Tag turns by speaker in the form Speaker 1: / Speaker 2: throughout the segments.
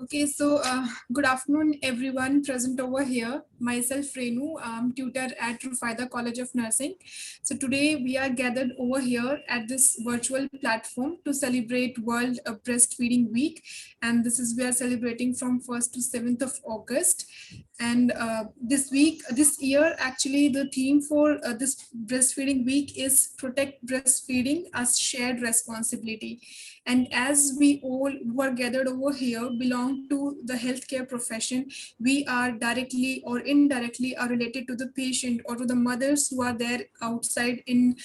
Speaker 1: Okay, so good afternoon, everyone present over here. Myself, Renu, tutor at Rufaida College of Nursing. So today we are gathered over here at this virtual platform to celebrate World Breastfeeding Week, and this is we are celebrating from 1st to 7th of August. And this year, actually, the theme for this breastfeeding week is protect breastfeeding as shared responsibility. And as we all who are gathered over here belong to the healthcare profession, we are directly or indirectly are related to the patient or to the mothers who are there outside in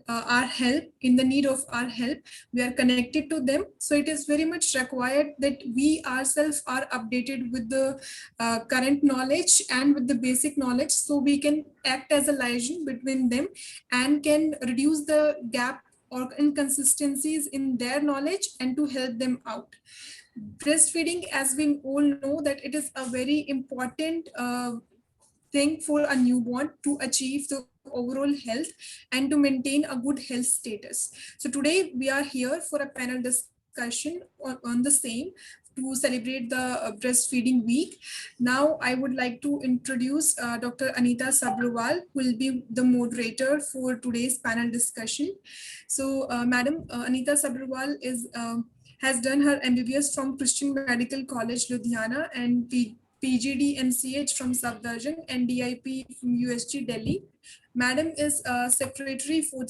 Speaker 1: our help, in the need of our help. We are connected to them. So it is very much required that we ourselves are updated with the current knowledge and with the basic knowledge so we can act as a liaison between them and can reduce the gap or inconsistencies in their knowledge and to help them out. Breastfeeding, as we all know, that it is a very important thing for a newborn to achieve the overall health and to maintain a good health status. So today we are here for a panel discussion on the same to celebrate the breastfeeding week. Now I would like to introduce Dr. Anita Sabrawal, who will be the moderator for today's panel discussion. So Madam Anita Sabrawal has done her MBBS from Christian Medical College, Ludhiana, and PGD MCH from Safdarjung and DIP from USG Delhi. Madam is Secretary for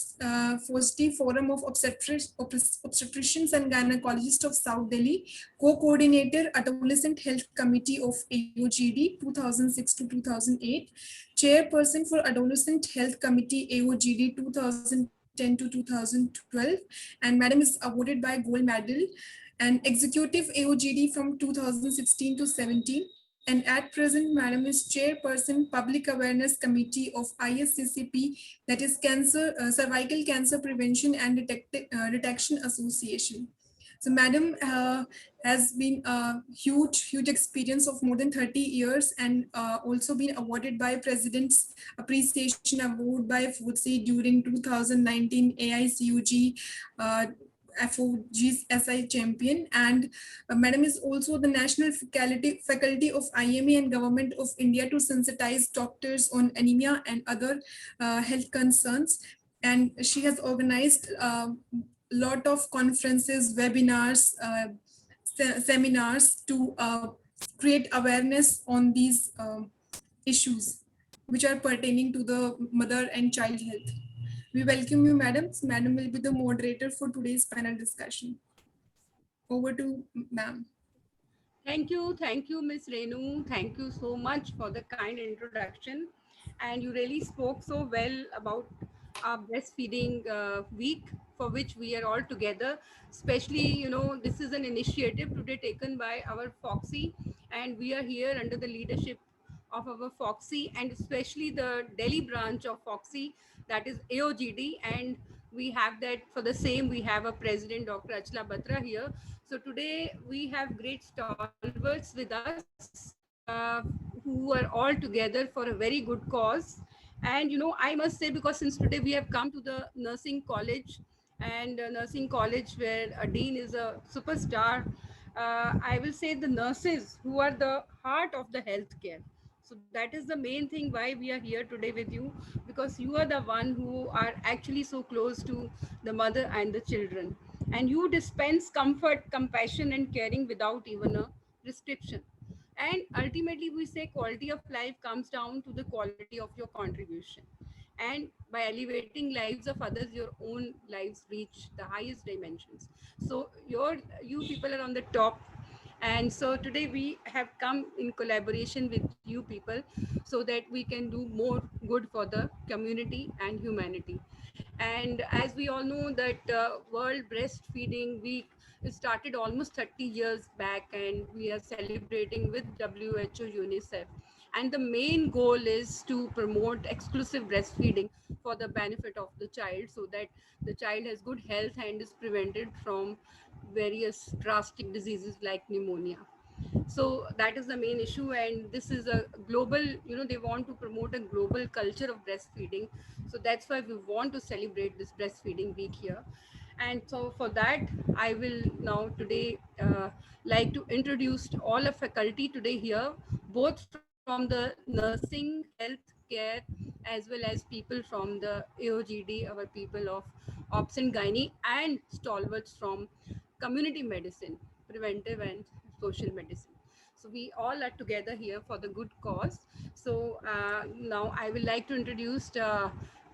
Speaker 1: FOST Forum of Obstetricians and Gynecologists of South Delhi, Co-Coordinator Adolescent Health Committee of AOGD 2006 to 2008, Chairperson for Adolescent Health Committee AOGD 2010 to 2012, and Madam is awarded by Gold Medal and Executive AOGD from 2016 to 17. And at present, Madam is Chairperson Public Awareness Committee of ISCCP, that is Cervical Cancer Prevention and Detection Association. So Madam has been a huge experience of more than 30 years and also been awarded by President's Appreciation Award by FOOTSI during 2019 AICUG FOG's SI champion, and Madam is also the National Faculty of IMA and Government of India to sensitize doctors on anemia and other health concerns. And she has organized a lot of conferences, webinars, seminars to create awareness on these issues which are pertaining to the mother and child health. We welcome you, Madam. Madam will be the moderator for today's panel discussion. Over to ma'am.
Speaker 2: Thank you, Miss Renu. Thank you so much for the kind introduction. And you really spoke so well about our breastfeeding week, for which we are all together. Especially, this is an initiative today taken by our Foxy, and we are here under the leadership of our Foxy, and especially the Delhi branch of Foxy, that is AOGD. And we have that for the same, we have a president, Dr. Achla Batra here. So today we have great stalwarts with us who are all together for a very good cause. And I must say, because since today we have come to the nursing college, and nursing college where a dean is a superstar, I will say the nurses who are the heart of the healthcare. So that is the main thing why we are here today with you, because you are the one who are actually so close to the mother and the children, and you dispense comfort, compassion and caring without even a restriction. And ultimately we say quality of life comes down to the quality of your contribution, and by elevating lives of others, your own lives reach the highest dimensions. So you people are on the top. And so today we have come in collaboration with you people so that we can do more good for the community and humanity. And as we all know that World Breastfeeding Week started almost 30 years back, and we are celebrating with WHO, UNICEF. And the main goal is to promote exclusive breastfeeding for the benefit of the child, so that the child has good health and is prevented from various drastic diseases like pneumonia. So that is the main issue, and this is a global, they want to promote a global culture of breastfeeding. So that's why we want to celebrate this breastfeeding week here. And so for that, I will now today like to introduce all the faculty today here, both from the nursing, health care, as well as people from the AOGD, our people of Ops and Gynae, and stalwarts from community medicine, preventive and social medicine. So we all are together here for the good cause. So now I will like to introduce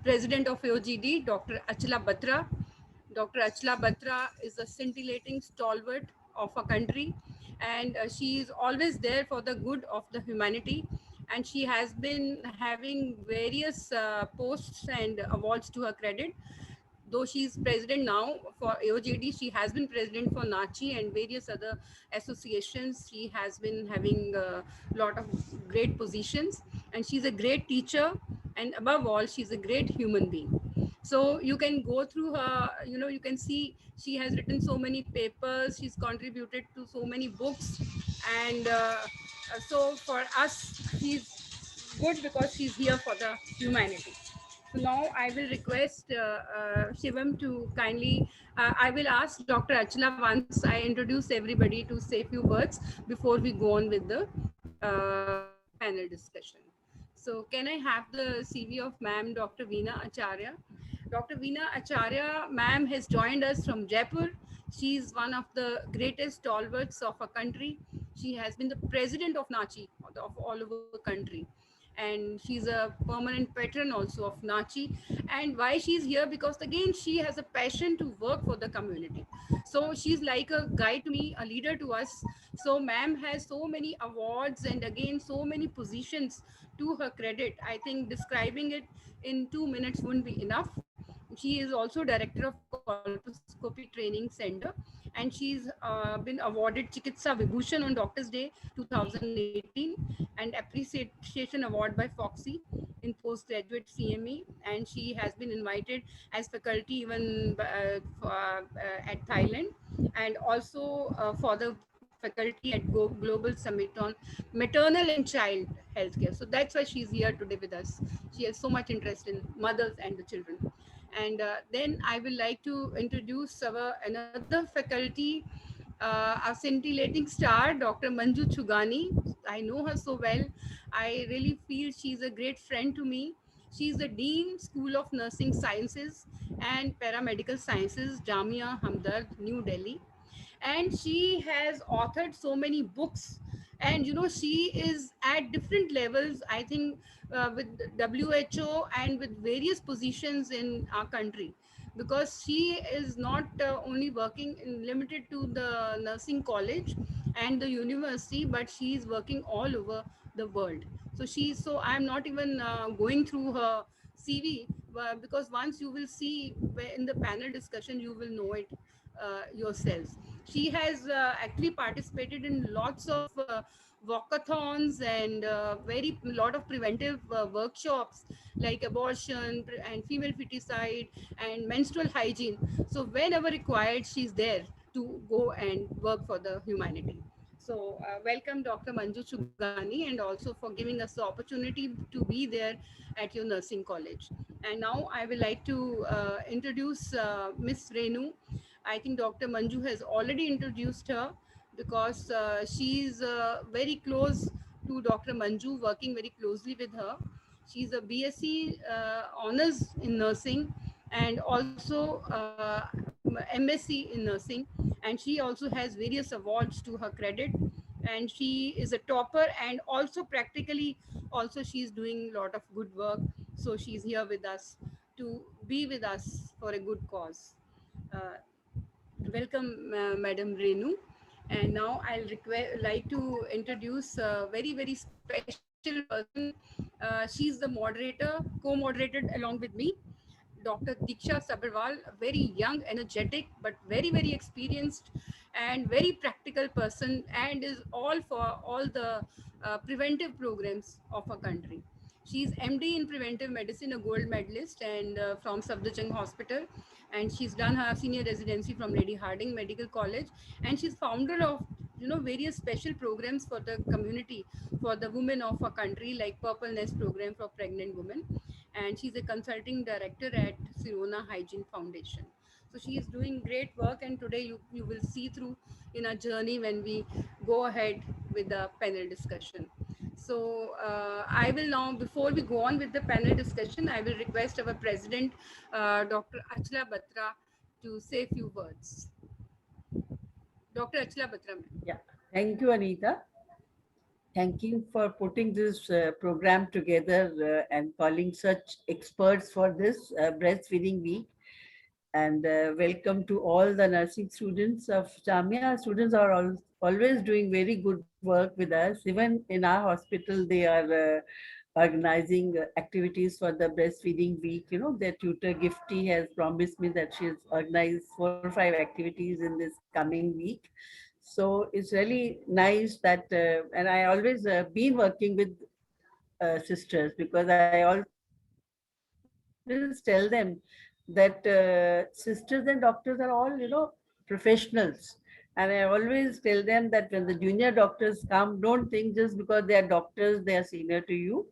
Speaker 2: President of AOGD, Dr. Achla Batra. Dr. Achla Batra is a scintillating stalwart of a country, and she is always there for the good of the humanity. And she has been having various posts and awards to her credit. Though she is president now for AOJD, she has been president for NACHI and various other associations. She has been having a lot of great positions, and she's a great teacher, and above all, she's a great human being. So you can go through her, you can see she has written so many papers, she's contributed to so many books, and so for us, she's good because she's here for the humanity. So now I will request Shivam to kindly, I will ask Dr. Achla once I introduce everybody to say few words before we go on with the panel discussion. So can I have the CV of ma'am Dr. Veena Acharya? Dr. Veena Acharya, ma'am has joined us from Jaipur. She is one of the greatest stalwarts of our country. She has been the president of NACHI of all over country, and she's a permanent patron also of NACHI. And why she's here? Because again, she has a passion to work for the community. So she's like a guide to me, a leader to us. So ma'am has so many awards and again so many positions to her credit. I think describing it in 2 minutes wouldn't be enough. She is also director of colposcopy training center, and she's been awarded Chikitsa Vibhushan on Doctors Day 2018 and appreciation award by Foxy in postgraduate CME, and she has been invited as faculty even at Thailand, and also for the faculty at Global Summit on maternal and child healthcare. So that's why she's here today with us. She has so much interest in mothers and the children. And then I will like to introduce our another faculty, a scintillating star, Dr. Manju Chugani. I know her so well. I really feel she's a great friend to me. She's the Dean, School of Nursing Sciences and Paramedical Sciences, Jamia Hamdard, New Delhi. And she has authored so many books, and she is at different levels, I think, with WHO and with various positions in our country, because she is not only working limited to the nursing college and the university, but she is working all over the world. So I'm not even going through her CV, because once you will see in the panel discussion, you will know it yourselves. She has actually participated in lots of walkathons and very lot of preventive workshops like abortion and female feticide and menstrual hygiene. So whenever required, she's there to go and work for the humanity. So welcome Dr. Manju Chugani, and also for giving us the opportunity to be there at your nursing college. And now I will like to introduce Miss Renu. I think Dr. Manju has already introduced her, because she's very close to Dr. Manju, working very closely with her. She's a BSc honors in nursing, and also MSc in nursing, and she also has various awards to her credit. And she is a topper, and also practically, also she's doing a lot of good work. So she's here with us to be with us for a good cause. Uh, Welcome, Madam Renu. And now I'll like to introduce a very, very special person. She's the moderator, co-moderated along with me, Dr. Diksha Sabharwal, a very young, energetic, but very, very experienced and very practical person, and is all for all the preventive programs of our country. She's MD in preventive medicine, a gold medalist, and from Safdarjung Hospital, and she's done her senior residency from Lady Harding Medical College, and she's founder of various special programs for the community, for the women of our country, like Purple Nest program for pregnant women, and she's a consulting director at Sirona Hygiene Foundation. So she is doing great work, and today you will see through in our journey when we go ahead with the panel discussion. So I will now, before we go on with the panel discussion, I will request our president, Dr. Achla Batra, to say a few words. Dr. Achla Batra.
Speaker 3: Yeah, thank you, Anita. Thank you for putting this program together and calling such experts for this breastfeeding week. And welcome to all the nursing students of Jamia. Students are always doing very good work with us. Even in our hospital, they are organizing activities for the breastfeeding week. You know, their tutor Gifty has promised me that she's organized 4 or 5 activities in this coming week. So it's really nice that, and I always been working with sisters, because I always tell them that sisters and doctors are all, professionals. And I always tell them that when the junior doctors come, don't think just because they are doctors, they are senior to you.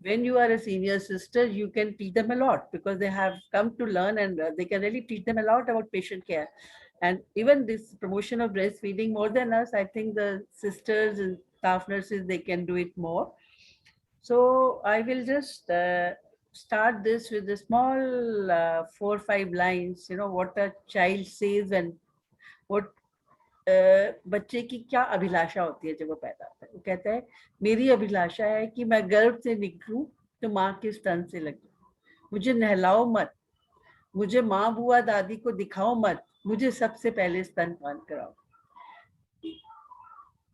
Speaker 3: When you are a senior sister, you can teach them a lot, because they have come to learn, and they can really teach them a lot about patient care. And even this promotion of breastfeeding, more than us, I think the sisters and staff nurses, they can do it more. So I will just start this with a small 4 or 5 lines. You know what a child says, and what बच्चे की क्या अभिलाषा होती है जब वो पैदा होता है. वो कहता है, मेरी अभिलाषा है कि मैं गर्भ से निकलूं तो माँ के स्तन से लगूं. मुझे नहलाओ मत, मुझे माँ बुआ दादी को दिखाओ मत, मुझे सबसे पहले स्तनपान कराओ.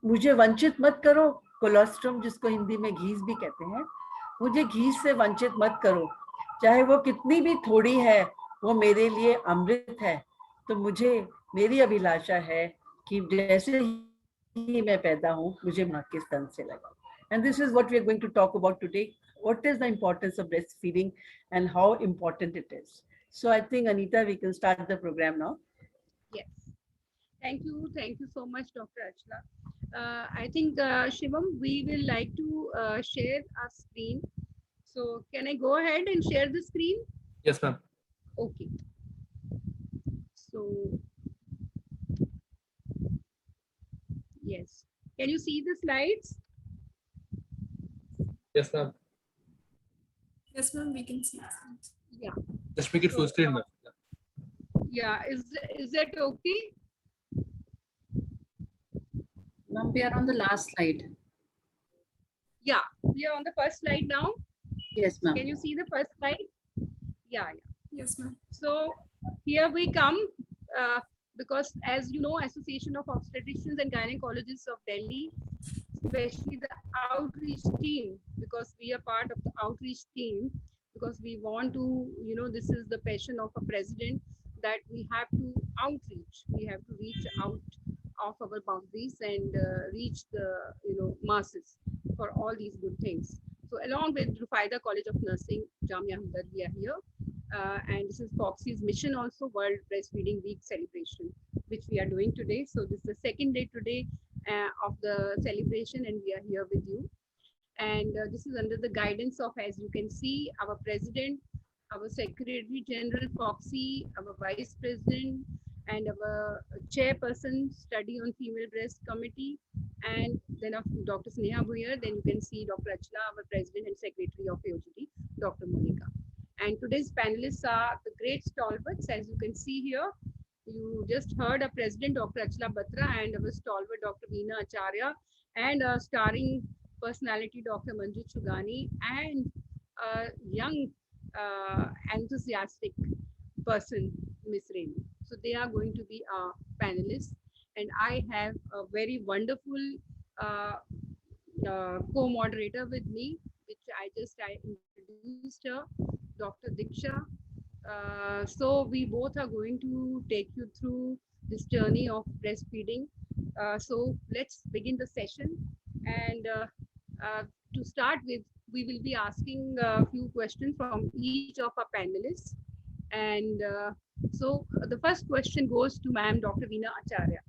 Speaker 3: मुझे वंचित मत करो, कोलोस्ट्रम जिसको हिंदी में घीस भी कहते हैं, मुझे घीस से वंचित मत करो, चाहे वो कितनी भी थोड़ी है, वो मेरे लिए अमृत है. तो मुझे, मेरी अभिलाषा है कि जैसे ही मैं पैदा हूँ, मुझे माँ के स्तन से लगा. And this is what we are going to talk about today. What is the importance of breastfeeding and how important it is? So I think, Anita, we can start the program now.
Speaker 2: Yes. Thank you. Thank you so much, Dr. Achla. I think, Shivam, we will like to share our screen. So can I go ahead and share the screen?
Speaker 4: Yes, ma'am.
Speaker 2: Okay. So, yes. Can you see the slides?
Speaker 4: Yes, ma'am.
Speaker 1: Yes, ma'am, we can see.
Speaker 2: Yeah.
Speaker 4: Just make it full screen, ma'am.
Speaker 2: Yeah. Is that okay?
Speaker 5: Ma'am, we are on the last slide.
Speaker 2: Yeah. We are on the first slide now.
Speaker 5: Yes, ma'am.
Speaker 2: Can you see the first slide? Yeah.
Speaker 1: Yes, ma'am.
Speaker 2: So here we come, because as you know, Association of Obstetricians and Gynecologists of Delhi, especially the outreach team, because we are part of the outreach team, because we want to, this is the passion of a president, that we have to outreach. We have to reach out of our boundaries and reach the, masses for all these good things. So along with Rufaida College of Nursing, Jamia Hamdard, we are here. And this is FOGSI's mission also, World Breastfeeding Week celebration, which we are doing today. So this is the second day today of the celebration, and we are here with you. And this is under the guidance of, as you can see, our president, our Secretary General FOGSI, our Vice President, and our Chairperson, Study on Female Breast Committee, and then of Dr. Sneha Bhuyer. Then you can see Dr. Achla, our President and Secretary of AOGD, Dr. Monica. And today's panelists are the great stalwarts, as you can see here. You just heard our President, Dr. Achla Batra, and our stalwart, Dr. Veena Acharya, and our starring personality, Dr. Manju Chugani, and a young, enthusiastic person, Miss Renu. So they are going to be our panelists. And I have a very wonderful co-moderator with me, which I introduced her, Dr. Diksha. So we both are going to take you through this journey of breastfeeding. So let's begin the session. And to start with, we will be asking a few questions from each of our panelists. And so the first question goes to Ma'am Dr. Veena Acharya.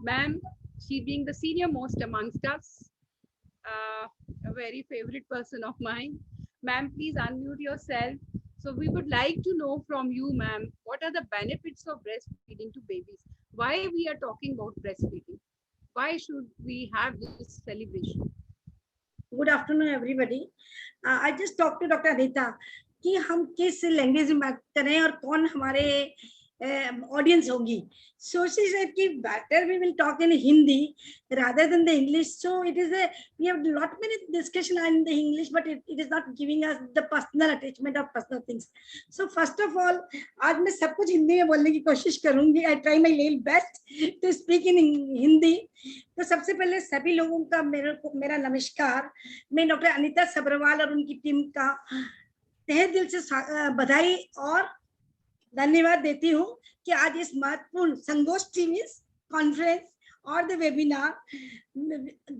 Speaker 2: Ma'am, she being the senior most amongst us, a very favorite person of mine. Ma'am, please unmute yourself So we would like to know from you, ma'am, what are the benefits of breastfeeding to babies? Why we are talking about breastfeeding? Why should we have this celebration?
Speaker 6: Good afternoon everybody. I just talk to doctor Anita कि हम किस language में बात करें और कौन हमारे audience होगी. सो शी सेड कि better we will talk in Hindi rather than the English. So it is a we have lot many discussion in the English, but it is not giving us the personal attachment of personal things. So first of all, आज मैं सब कुछ हिंदी में बोलने की कोशिश करूंगी. I try my level best to speak in Hindi. तो सबसे पहले सभी लोगों का मेरा नमस्कार. मैं डॉक्टर अनीता सब्रवाल और उनकी टीम का तहे दिल से बधाई और धन्यवाद देती हूँ कि आज इस महत्वपूर्ण संगोष्ठी में कॉन्फ्रेंस और द वेबिनार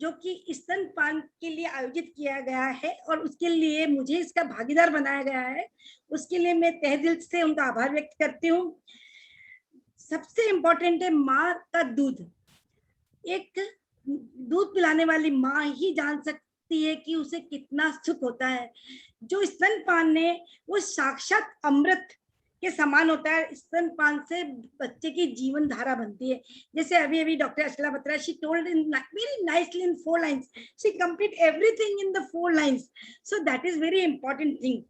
Speaker 6: जो कि स्तनपान के लिए आयोजित किया गया है और उसके लिए मुझे इसका भागीदार बनाया गया है, उसके लिए मैं तहे दिल से उनका आभार व्यक्त करती हूँ. सबसे इम्पोर्टेंट है माँ का दूध. एक दूध पिलाने वाली माँ ही जान सकती है कि उसे कितना सुख होता है. जो स्तनपान है वो साक्षात अमृत के समान होता है. स्तनपान से बच्चे की जीवन धारा बनती है. जैसे अभी अभी doctor Achala Batra she told in very nicely in 4 lines. She complete everything in the 4 lines. So that is very important thing.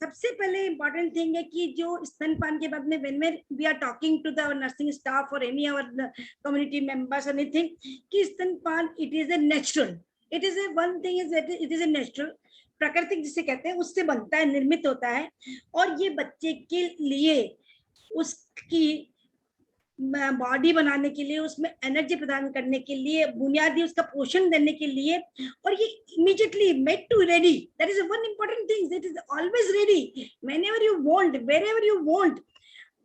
Speaker 6: सबसे पहले इंपॉर्टेंट थिंग है कि जो स्तनपान के बाद में when we are talking to the nursing staff और any our community members anything कि स्तनपान it is a natural. It is a one thing is it is a natural. प्राकृतिक जिसे कहते हैं उससे बनता है, निर्मित होता है और ये बच्चे के लिए उसकी बॉडी बनाने के लिए, उसमें एनर्जी प्रदान करने के लिए, बुनियादी उसका पोषण देने के लिए और ये immediately made to ready. That is one important thing. It is always ready whenever you want, wherever you want.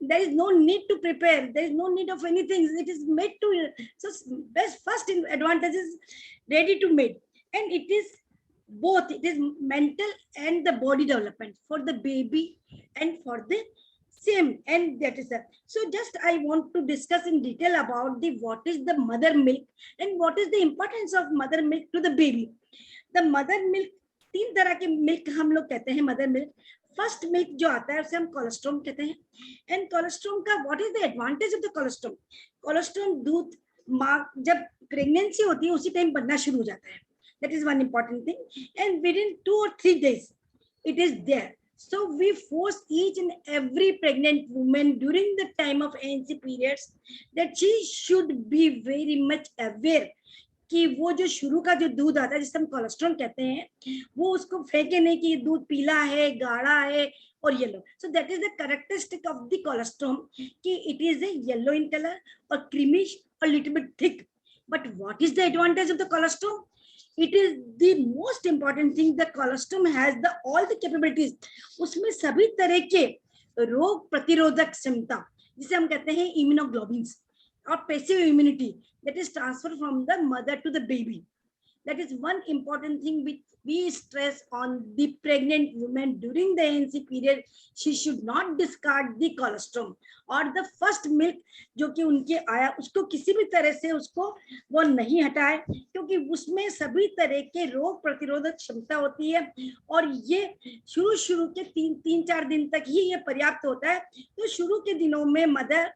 Speaker 6: There is no need to prepare. There is no need of anything. It is made to. So best first advantage is ready to made, and it is both. It is mental and the body development for the baby and for the same, and that is that. So just I want to discuss in detail about the what is the mother milk and what is the importance of mother milk to the baby. The mother milk, 3 तरह के milk हम लोग कहते हैं mother milk. First milk जो आता है उसे हम कोलेस्ट्रॉम कहते हैं. एंड कोलेस्ट्रॉम का what is the advantage of the colostrum. Colostrum दूध माँ जब प्रेगनेंसी होती है उसी टाइम बनना शुरू हो जाता है. That is one important thing. And with in 2 or 3 days it is there. So we force each and every pregnant woman during the time of ANC periods that she should be very much aware कि वो जो शुरू का जो दूध आता है जिसे हम कोलेस्ट्रॉल कहते हैं वो उसको फेंके नहीं कि दूध पीला है, गाढ़ा है और yellow. So that is the characteristic of the cholesterol कि it is a yellow in colour और क्रीमिश और little bit thick. But what is the advantage of the cholesterol? It is the most important thing. The colostrum has the all the capabilities. उसमें सभी तरह के रोग प्रतिरोधक क्षमता जिसे हम कहते हैं इम्यूनोग्लोबिन्स और passive immunity that is transferred from the mother to the baby. That is one important thing which we stress on the pregnant woman during the ANC period. She should not discard the colostrum or the first milk जो कि उनके आया उसको किसी भी तरह से उसको वो नहीं हटाए क्योंकि उसमें सभी तरह के रोग प्रतिरोधक क्षमता होती है और ये शुरू के 3-4 दिन तक ही ये पर्याप्त होता है. तो शुरू के दिनों में मदर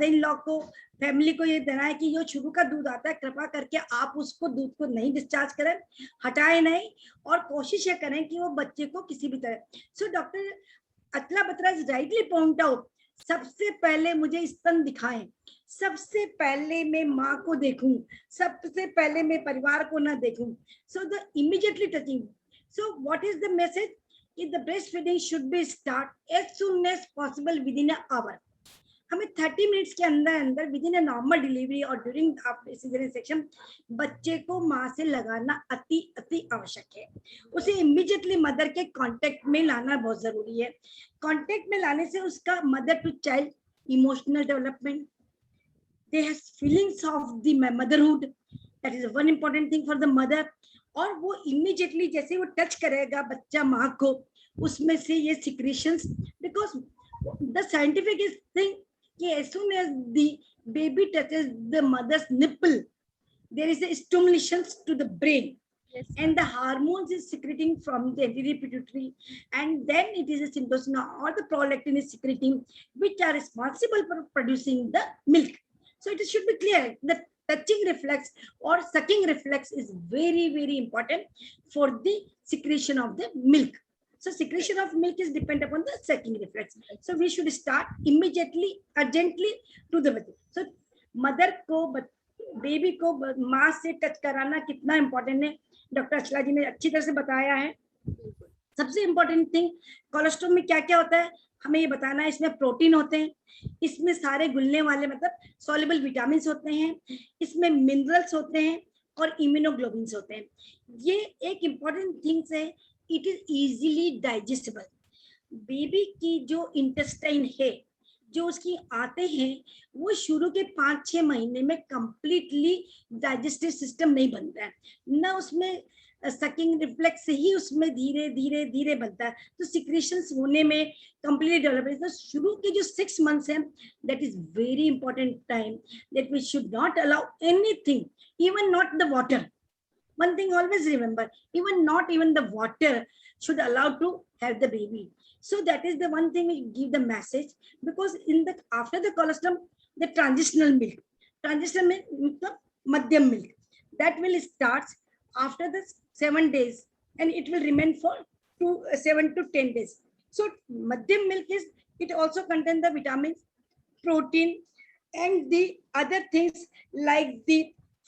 Speaker 6: इन लॉ को फैमिली को ये देना है कि जो शुरू का दूध आता है कृपा करके आप उसको दूध को नहीं डिस्चार्ज करें, हटाए नहीं और कोशिश करें कि वो बच्चे को किसी भी तरह. So doctor Atla Batra rightly point out. सबसे पहले मुझे स्तन दिखाएं, सबसे पहले मैं माँ को देखूं, सबसे पहले मैं परिवार को ना देखूं. So the immediately touching. So what is the message? The breast feeding should be start as soon as possible with in a hour. हमें 30 मिनट्स के अंदर with in a normal delivery और ड्यूरिंग सिजेरियन सेक्शन बच्चे को माँ से लगाना अति आवश्यक है. उसे इमीडिएटली मदर के कांटेक्ट में लाना बहुत जरूरी है. कांटेक्ट में लाने से उसका mother to child emotional development, they have feelings of the motherhood. That is one important thing for the mother. और वो इमीडिएटली जैसे वो टच करेगा बच्चा माँ को उसमें से ये secretions, because the scientific thing as soon as the baby touches the mother's nipple, there is a stimulation to the brain.
Speaker 2: Yes,
Speaker 6: and the hormones is secreting from the anterior pituitary, and then it is a syntocin or the prolactin is secreting, which are responsible for producing the milk. So it should be clear that touching reflex or sucking reflex is very, very important for the secretion of the milk. So secretion of milk is depend upon the sucking reflex. So we should start immediately, urgently to the mother. So mother को, baby को माँ से touch कराना कितना important है, doctor अचला जी ने अच्छी तरह से बताया है. सबसे इम्पोर्टेंट थिंग, कोलेस्ट्रॉल में क्या क्या होता है हमें ये बताना है. इसमें प्रोटीन होते हैं, इसमें सारे घुलने वाले मतलब सॉल्युबल विटामिन होते हैं, इसमें मिनरल्स होते हैं और इम्यूनोग्लोबिन्स होते हैं. ये एक इम्पोर्टेंट थिंग्स है. It is easily digestible. Baby की जो इंटेस्टाइन है, जो उसकी आते हैं, वो शुरू के 5-6 महीने में कंप्लीटली डाइजेस्टिव सिस्टम नहीं बनता है ना, उसमें सकिंग रिफ्लेक्स से ही उसमें धीरे धीरे धीरे बनता है. तो सिक्रेशंस होने में कंप्लीटली डेवलप. तो शुरू के जो 6 मंथ्स हैं, that is very important time, that we should not allow anything, even not the water. One thing always remember, not even the water should allow to have the baby. So that is the one thing we give the message, because in the after the colostrum, the transitional milk, madhyam milk, that will start after the 7 days and it will remain for 7 to 10 days. So madhyam milk is, it also contains the vitamins, protein and the other things like the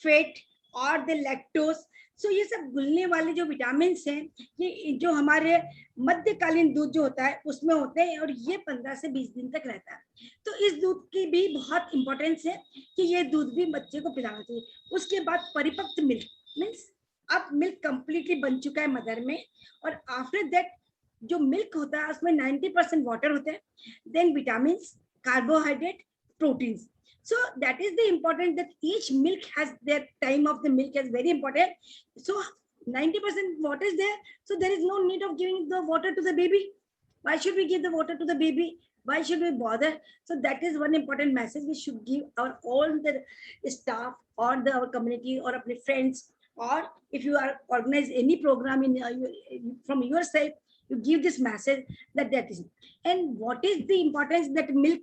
Speaker 6: fat or the lactose. So ये सब घुलने वाले जो vitamin हैं, ये जो हमारे मध्यकालीन दूध जो होता है उसमें होते हैं, और ये 15 से 20 दिन तक रहता है. तो इस दूध की भी बहुत इंपॉर्टेंस है कि ये दूध भी बच्चे को पिलाना चाहिए. उसके बाद परिपक्व मिल्क, मीन्स अब मिल्क कंप्लीटली बन चुका है मदर में, और आफ्टर दैट जो मिल्क होता है उसमें 90% वाटर होता है, then vitamin, carbohydrate, proteins. So that is the important, that each milk has their time of the milk is very important. So 90% water is there, so there is no need of giving the water to the baby. Why should we give the water to the baby? Why should we bother? So that is one important message we should give our all the staff or our community or our friends, or if you are organize any program in from your side, you give this message that is. And what is the importance that milk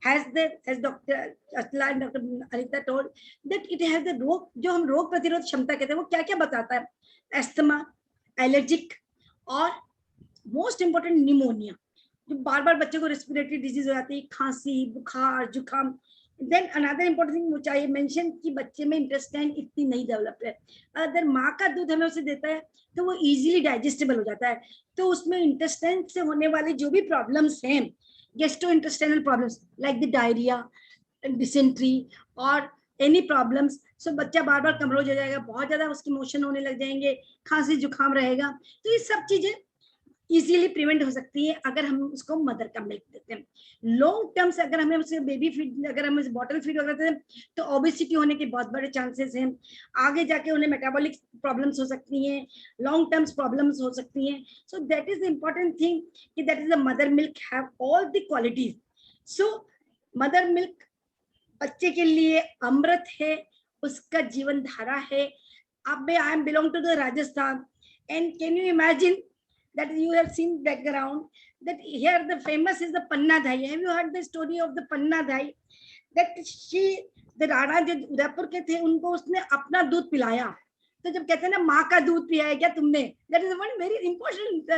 Speaker 6: has the, as Dr. Atla and Dr. Anita told, that it has the रोग, जो हम रोग प्रतिरोध क्षमता कहते हैं, वो क्या क्या बताता है? एस्थमा, एलर्जिक और मोस्ट इंपोर्टेंट निमोनिया, जो बार बार बच्चे को रेस्पिरेटरी डिजीज हो जाती है, खांसी, बुखार, जुकाम. देन अनदर इंपॉर्टेंट थिंग मुझे चाहिए मेंशन कि बच्चे में इंटेस्टाइन इतनी नहीं डेवलप है. अगर माँ का दूध हमें उसे देता है तो वो इजीली डाइजेस्टेबल हो जाता है. तो उसमें इंटेस्टाइन से होने वाले जो भी प्रॉब्लम्स हैं, gastrointestinal problems like the diarrhea, dysentery or any problems, so बच्चा बार बार कमजोर हो जाएगा, बहुत ज्यादा उसकी मोशन होने लग जाएंगे, खांसी जुकाम रहेगा. तो ये सब चीजें इजीली प्रिवेंट हो सकती है अगर हम उसको मदर का मिल्क देते हैं. लॉन्ग टर्म से अगर हमें उसे बेबी फीड, अगर हम उसे बॉटल फीड करते हैं, तो ओबेसिटी होने के बहुत बड़े चांसेस हैं. आगे जाके उन्हें मेटाबॉलिक प्रॉब्लम्स हो सकती हैं, लॉन्ग टर्म्स प्रॉब्लम्स हो सकती हैं. So that is the important thing कि that is the mother milk have all the qualities. So mother milk बच्चे के लिए अमृत है, उसका जीवन धारा है. अब मैं I am belong to the Rajasthan, and can you imagine that you have seen background that here the famous is the Panna Dhai. Have you heard the story of the Panna Dhai? That she, the Rana जो उदयपुर के थे, उनको उसने अपना दूध पिलाया. तो जब कहते हैं ना माँ का दूध पिया है क्या तुमने, that is one very important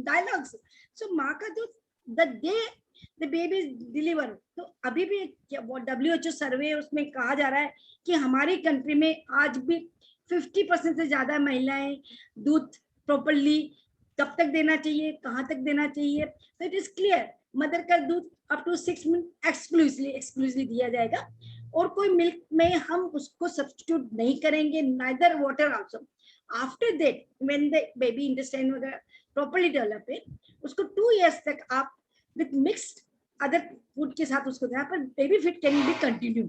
Speaker 6: dialogues. So माँ का दूध, the day the baby is delivered, तो अभी भी WHO सर्वे उसमें कहा जा रहा है कि हमारी कंट्री में आज भी 50% से ज्यादा महिलाएं दूध प्रॉपरली कब तक देना चाहिए, कहाँ तक देना चाहिए. तो इट इज क्लियर, मदर का दूध अप टू 6 मंथ एक्सक्लूसिवली दिया जाएगा, और कोई मिल्क में हम उसको सब्स्टिट्यूट नहीं करेंगे, neither water also. After that when the baby intestine वगैरह प्रॉपर्ली डेवलप है, उसको 2 years तक आप विद मिक्स्ड अदर फूड के साथ उसको देना, पर baby feed can be continue.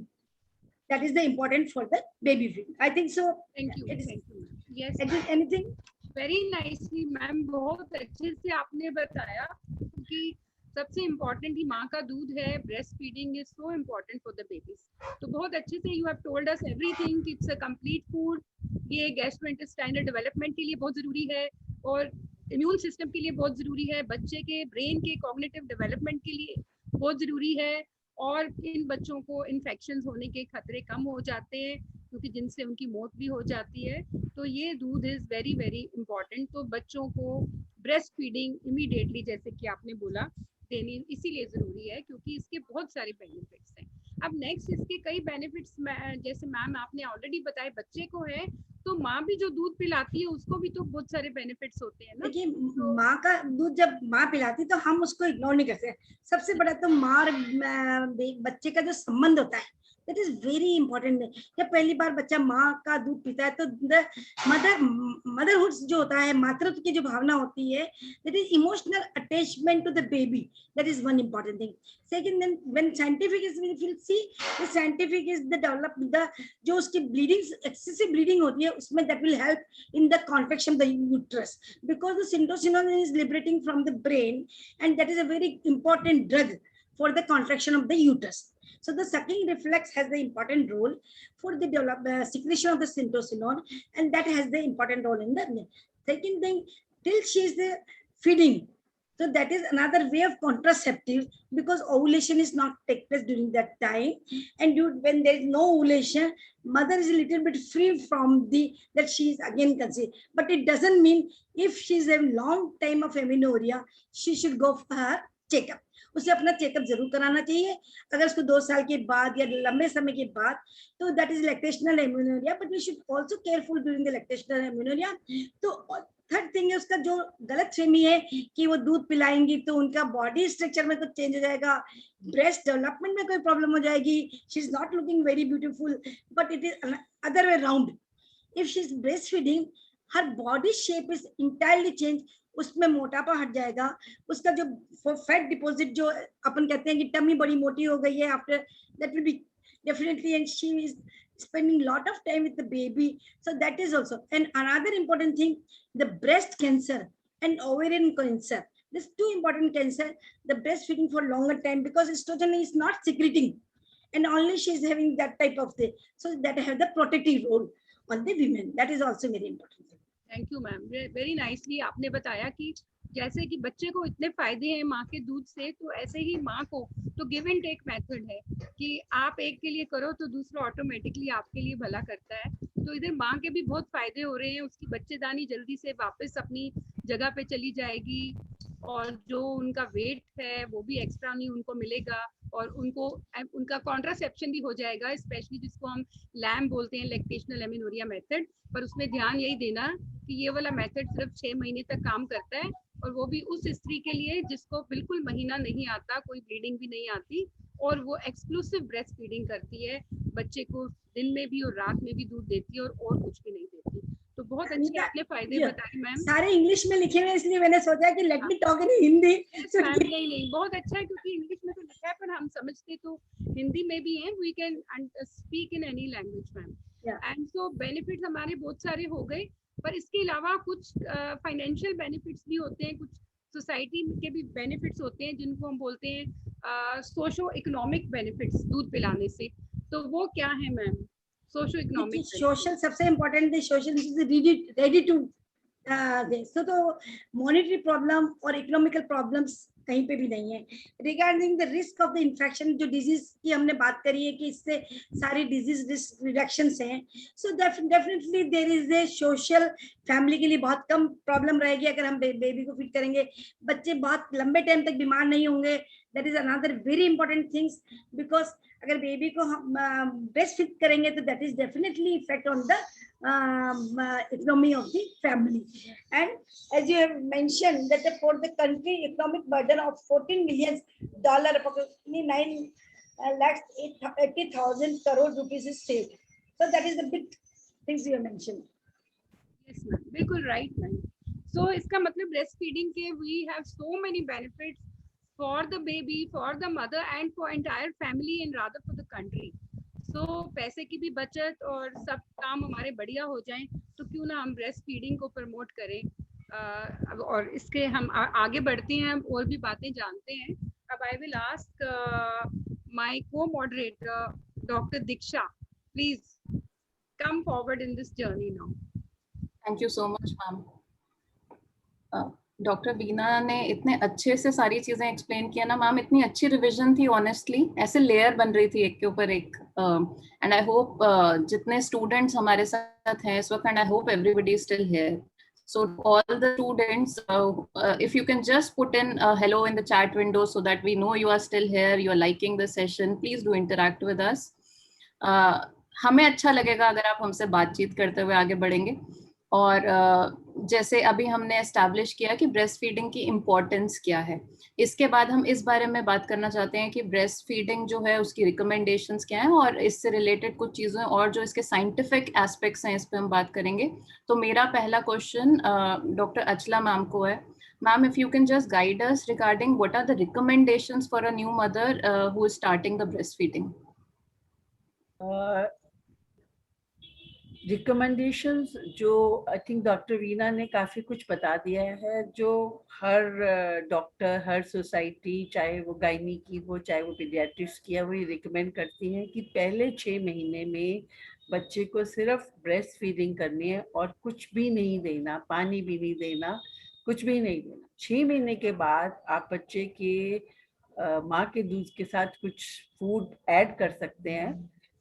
Speaker 6: That is the important for the baby feed. I think so.
Speaker 2: Thank you. Yes,
Speaker 6: anything
Speaker 2: very nicely ma'am, बहुत अच्छे से आपने बताया कि सबसे इम्पोर्टेंट ही माँ का दूध है. Breast feeding is so important for the babies. तो बहुत अच्छे से you have told us everything. It's a complete food. ये गैस्ट्रोइंटेस्टाइनल डेवलपमेंट के लिए बहुत जरूरी है और इम्यून सिस्टम के लिए बहुत जरूरी है, बच्चे के ब्रेन के कॉग्निटिव डेवलपमेंट के लिए बहुत जरूरी है, और इन बच्चों को इन्फेक्शन होने के खतरे कम हो जाते हैं क्योंकि जिनसे उनकी मौत भी हो जाती है. तो ये दूध इज वेरी वेरी इंपॉर्टेंट. तो बच्चों को ब्रेस्ट फीडिंग इमीडिएटली जैसे कि आपने बोला देनी इसीलिए जरूरी है क्योंकि इसके बहुत सारे बेनिफिट्स हैं. अब नेक्स्ट इसके कई बेनिफिट्स जैसे मैम आपने ऑलरेडी बताए बच्चे को है, तो माँ भी जो दूध पिलाती है उसको भी तो बहुत सारे बेनिफिट्स होते हैं ना.
Speaker 6: देखिए, माँ का दूध जब माँ पिलाती है तो हम उसको इग्नोर नहीं करते. सबसे बड़ा तो माँ और बच्चे का जो संबंध होता है दैट इज वेरी इंपॉर्टेंट. जब पहली बार बच्चा माँ का दूध पीता है तो मदरहुड जो होता है, मातृत्व की जो भावना होती है, that is emotional attachment to the baby. That is one important thing. Second, then when scientific is will see the scientific is the develop the जो उसकी ब्लीडिंग एक्सेसिव ब्लीडिंग होती है उसमें that will help in the contraction of the uterus because the syntocinon is liberating from the brain and that is a very important drug for the contraction of the uterus. So the sucking reflex has the important role for the secretion of the syntocinon and that has the important role in the second thing till she is the feeding. So that is another way of contraceptive because ovulation is not take place during that time, and when there is no ovulation, mother is a little bit free from the that she is again conceived. But it doesn't mean if she is a long time of amenorrhea, she should go for her checkup. उसे अपना checkup जरूर कराना चाहिए अगर उसको 2 साल के बाद या लंबे समय के बाद. तो that is lactational amenorrhoea, but we should also careful during the lactational amenorrhoea. तो थर्ड थिंग है उसका जो गलत फहमी है कि वो दूध पिलाएंगी तो उनका बॉडी स्ट्रक्चर में कुछ चेंज हो जाएगा, ब्रेस्ट डेवलपमेंट में कोई प्रॉब्लम हो जाएगी, she is not looking very beautiful. But it is other way round. If she is breast feeding, her body shape is entirely change. उसमें मोटापा हट जाएगा, उसका जो फैट डिपॉजिट जो अपन कहते हैं कि टमी बड़ी मोटी हो गई है after that will be definitely, and she is spending lot of time with the baby. So that is also. And another important thing, the breast cancer and ovarian cancer, these two important cancer, the breastfeeding for longer time because estrogen is not secreting and only she is having that type of thing, so that have the protective role on the women. That is also very important.
Speaker 2: Thank you ma'am. Very nicely आपने बताया कि जैसे कि बच्चे को इतने फायदे हैं माँ के दूध से, तो ऐसे ही माँ को तो गिव एंड टेक मेथड है कि आप एक के लिए करो तो दूसरा ऑटोमेटिकली आपके लिए भला करता है. तो इधर माँ के भी बहुत फायदे हो रहे हैं, उसकी बच्चेदानी जल्दी से वापस अपनी जगह पे चली जाएगी और जो उनका वेट है वो भी एक्स्ट्रा नहीं उनको मिलेगा और उनको उनका कॉन्ट्रासेप्शन भी हो जाएगा, स्पेशली जिसको हम लैम बोलते हैं, लैक्टेशनल एमेनोरिया मेथड. पर उसमें ध्यान यही देना कि ये वाला मेथड सिर्फ 6 महीने तक काम करता है और वो भी उस स्त्री के लिए जिसको बिल्कुल महीना नहीं आता, कोई ब्लीडिंग भी नहीं आती और वो एक्सक्लूसिव ब्रेस्ट फीडिंग करती है, बच्चे को दिन में भी और रात में भी दूध देती है और कुछ भी नहीं देती. तो बहुत अच्छे आपने फायदे बताए मैम.
Speaker 6: सारे इंग्लिश में लिखे हुए इसलिए मैंने सोचा कि let me talk in Hindi.
Speaker 2: नहीं, बहुत अच्छा है क्योंकि इंग्लिश में तो लिखा है पर हम समझते तो हिंदी में भी हैं. We can speak in any language ma'am. And so benefits हमारे बहुत सारे हो गए, पर इसके अलावा कुछ फाइनेंशियल बेनिफिट्स भी होते हैं, कुछ सोसाइटी के भी बेनिफिट्स होते हैं जिनको हम बोलते हैं सोशो इकोनॉमिक बेनिफिट्स दूध पिलाने से. तो वो क्या है मैम? सोशो इकोनॉमिक
Speaker 6: सोशल सबसे इम्पोर्टेंट है. सोशल इज रेडी टू तो मॉनेटरी प्रॉब्लम और इकोनॉमिकल प्रॉब्लम्स कहीं पे भी नहीं है. Regarding the risk of the infection, जो डिजीज की हमने बात करी है कि इससे सारी डिजीज रिस्क रिडक्शंस हैं. So definitely there is a social, family के लिए बहुत कम प्रॉब्लम रहेगी अगर हम बेबी को फीड करेंगे. बच्चे बहुत लंबे टाइम तक बीमार नहीं होंगे. That is another very important things because अगर बेबी को हम ब्रेस्ट फीड करेंगे तो that is definitely effect on the economy of the family. And as you have mentioned that for the country economic burden of $14 million, approximately 9,80,000 crore rupees is saved. So that is the big things you have mentioned.
Speaker 2: Yes ma'am, बिल्कुल right ma'am. So इसका मतलब breast feeding के we have so many benefits for the baby, for the mother and for entire family and rather for the country. तो पैसे की भी बचत और सब काम हमारे बढ़िया हो जाएं, तो क्यों ना हम ब्रेस्ट फीडिंग को प्रमोट करें. अब और इसके हम आगे बढ़ते हैं, और भी बातें जानते हैं. अब I will ask my co-moderator Dr. Diksha, please come forward in this journey now.
Speaker 5: Thank you so much, ma'am. Doctor Beena ने इतने अच्छे से सारी चीजें एक्सप्लेन किया ना मैम, इतनी अच्छी रिवीजन थी ऑनेस्टली, ऐसे लेयर बन रही थी एक के ऊपर एक. एंड आई होप जितने स्टूडेंट्स हमारे साथ हैं इस वक्त, and I hope everybody still here. So all the students, if you can just put in hello in the chat window so that we know you are still here, you are liking the session, please do interact with us. हमें अच्छा लगेगा अगर आप हमसे बातचीत करते हुए आगे बढ़ेंगे. और जैसे अभी हमने एस्टैब्लिश किया कि ब्रेस्ट फीडिंग की इम्पोर्टेंस क्या है, इसके बाद हम इस बारे में बात करना चाहते हैं कि ब्रेस्ट फीडिंग जो है उसकी रिकमेंडेशंस क्या हैं, और इससे रिलेटेड कुछ चीज़ें और जो इसके साइंटिफिक एस्पेक्ट्स हैं इस पर हम बात करेंगे. तो मेरा पहला क्वेश्चन डॉक्टर अचला मैम को है. Ma'am, if you can just guide us regarding what are the recommendations for a new mother who is starting the breastfeeding.
Speaker 3: Recommendations जो आई थिंक डॉक्टर वीना ने काफ़ी कुछ बता दिया है, जो हर डॉक्टर, हर सोसाइटी, चाहे वो गायनी की हो चाहे वो पीडियाट्रिक्स की है, वो ये रिकमेंड करती हैं कि पहले 6 महीने में बच्चे को सिर्फ ब्रेस्ट फीडिंग करनी है और कुछ भी नहीं देना, पानी भी नहीं देना, कुछ भी नहीं देना. 6 महीने के बाद आप बच्चे के माँ के दूध के साथ कुछ फूड ऐड कर सकते हैं,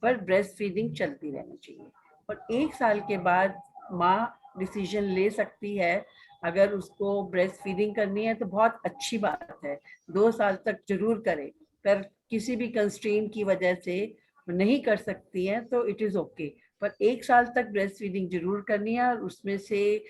Speaker 3: पर ब्रेस्ट फीडिंग चलती रहनी चाहिए. और 1 साल के बाद माँ डिसीजन ले सकती है, अगर उसको ब्रेस्ट फीडिंग करनी है तो बहुत अच्छी बात है, 2 साल तक जरूर करें. पर किसी भी कंस्ट्रेंट की वजह से नहीं कर सकती हैं तो इट इज़ ओके, पर 1 साल तक ब्रेस्ट फीडिंग जरूर करनी है, और उसमें से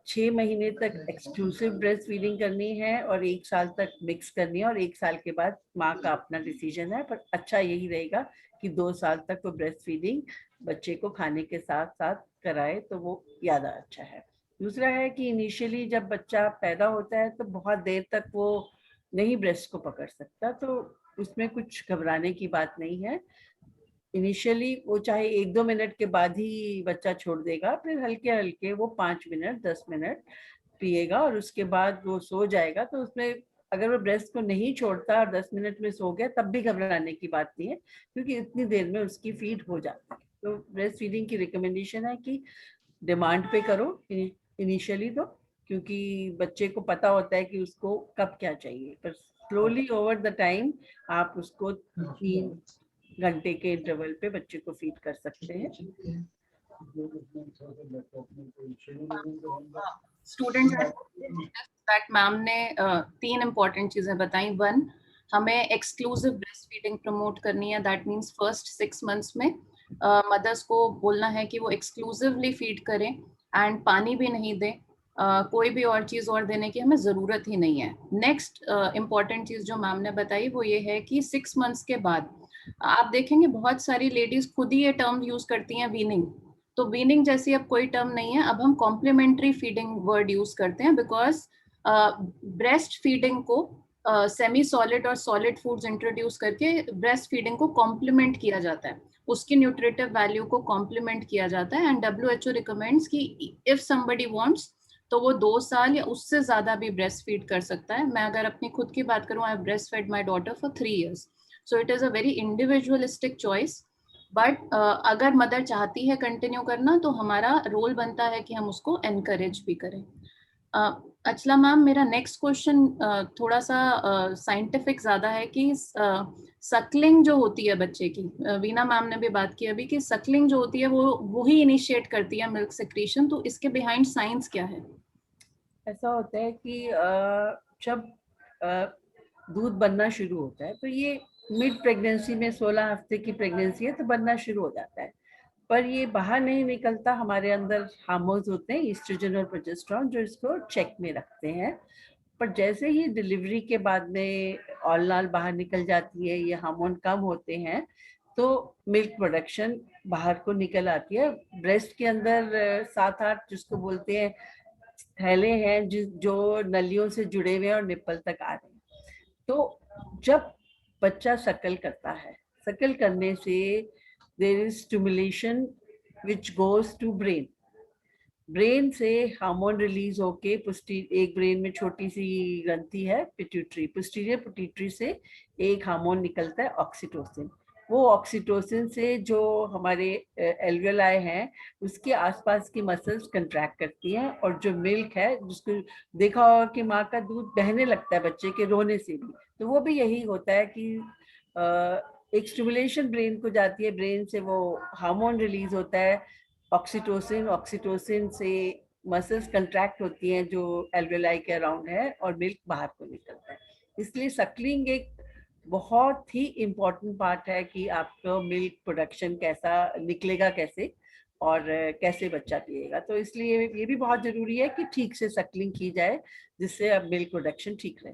Speaker 3: 6 महीने तक एक्सक्लूसिव ब्रेस्ट फीडिंग करनी है और 1 साल तक मिक्स करनी है, और 1 साल के बाद माँ का अपना डिसीजन है. पर अच्छा यही रहेगा कि 2 साल तक वो ब्रेस्ट फीडिंग बच्चे को खाने के साथ साथ कराए तो वो ज़्यादा अच्छा है. दूसरा है कि इनिशियली जब बच्चा पैदा होता है तो बहुत देर तक वो नहीं ब्रेस्ट को पकड़ सकता, तो उसमें कुछ घबराने की बात नहीं है. इनिशियली वो चाहे 1-2 मिनट के बाद ही बच्चा छोड़ देगा, फिर हल्के हल्के वो 5 मिनट 10 मिनट पिएगा और उसके बाद वो सो जाएगा. तो उसमें अगर वो ब्रेस्ट को नहीं छोड़ता और 10 मिनट में सो गया, तब भी घबराने की बात नहीं है, क्योंकि इतनी देर में उसकी फीड हो जाती है. तो ब्रेस्ट फीडिंग की रिकमेंडेशन है कि डिमांड पे करो इनिशियली, तो क्योंकि बच्चे को पता होता है कि उसको कब क्या चाहिए, पर स्लोली ओवर द टाइम आप उसको 3 घंटे के इंटरवल पे बच्चे को फीड कर सकते हैं.
Speaker 5: स्टूडेंट्स दैट मैम ने 3 इम्पोर्टेंट चीजें बताई. 1, हमें एक्सक्लूसिव ब्रेस्ट फीडिंग प्रमोट करनी है. दैट मीन्स फर्स्ट 6 मंथ्स में मदर्स को बोलना है कि वो एक्सक्लूसिवली फीड करें एंड पानी भी नहीं दें, कोई भी और चीज़ और देने की हमें ज़रूरत ही नहीं है. नेक्स्ट इम्पॉर्टेंट चीज़ जो मैम ने बताई वो ये है कि 6 मंथ्स के बाद आप देखेंगे बहुत सारी लेडीज खुद ही ये टर्म यूज करती हैं, वीनिंग. तो वीनिंग जैसी अब कोई टर्म नहीं है, अब हम कॉम्प्लीमेंट्री फीडिंग वर्ड यूज करते हैं, बिकॉज ब्रेस्ट फीडिंग को सेमी सॉलिड और सॉलिड फूड्स इंट्रोड्यूस करके ब्रेस्ट फीडिंग को कॉम्प्लीमेंट किया जाता है, उसकी न्यूट्रिटिव वैल्यू को कॉम्प्लीमेंट किया जाता है. एंड WHO रिकमेंड्स कि इफ समबडी वांट्स तो वो 2 साल या उससे ज्यादा भी ब्रेस्ट फीड कर सकता है. मैं अगर अपनी खुद की बात करूं, I have breast fed my daughter for 3 years. So it is a very individualistic choice. But अगर मदर चाहती है कंटिन्यू करना तो हमारा रोल बनता है कि हम उसको एनकरेज भी करें. अचला मैम, मेरा नेक्स्ट क्वेश्चन थोड़ा सा साइंटिफिक ज्यादा है कि सकलिंग जो होती है बच्चे की, वीना मैम ने भी बात की अभी कि सकलिंग जो होती है वो ही इनिशिएट करती है मिल्क सेक्रीशन, तो इसके बिहाइंड साइंस क्या है?
Speaker 3: ऐसा होता है कि जब दूध बनना शुरू होता है तो ये मिड प्रेगनेंसी में 16 हफ्ते की प्रेगनेंसी है तो बनना शुरू हो जाता है, पर ये बाहर नहीं निकलता. हमारे अंदर हार्मोन्स होते हैं ईस्ट्रोजन और प्रोजेस्टेरोन जो इसको चेक में रखते हैं. पर जैसे ही डिलीवरी के बाद में औल बाहर निकल जाती है, ये हार्मोन कम होते हैं, तो मिल्क प्रोडक्शन बाहर को निकल आती है. ब्रेस्ट के अंदर 7-8 जिसको बोलते हैं थैले हैं जो नलियों से जुड़े हुए हैं और निप्पल तक आ रहे हैं. तो जब बच्चा सकल करता है, सकल करने से there is stimulation which goes to brain. Brain से हार्मोन रिलीज होके एक ब्रेन में छोटी सी ग्रंथि है पिट्यूटरी, पोस्टीरियर पिट्यूटरी से एक हार्मोन निकलता है ऑक्सीटोसिन। वो ऑक्सीटोसिन से जो हमारे एल्वियोलाई हैं उसके आसपास की मसल्स कंट्रैक्ट करती हैं, और जो मिल्क है जिसको देखा होगा कि माँ का दूध बहने लगता है बच्चे के रोने से भी, तो वो भी यही होता है कि एक स्टिमुलेशन ब्रेन को जाती है, ब्रेन से वो हार्मोन रिलीज होता है ऑक्सीटोसिन। ऑक्सीटोसिन से मसल्स कंट्रैक्ट होती हैं जो एल्वियोलाई के अराउंड है, और मिल्क बाहर को निकलता है। इसलिए सकलिंग एक बहुत ही इम्पोर्टेंट पार्ट है कि आपको मिल्क प्रोडक्शन कैसा निकलेगा, कैसे और कैसे बच्चा पिएगा। तो इसलिए ये भी बहुत जरूरी है कि ठीक से सकलिंग की जाए जिससे अब मिल्क प्रोडक्शन ठीक रहे।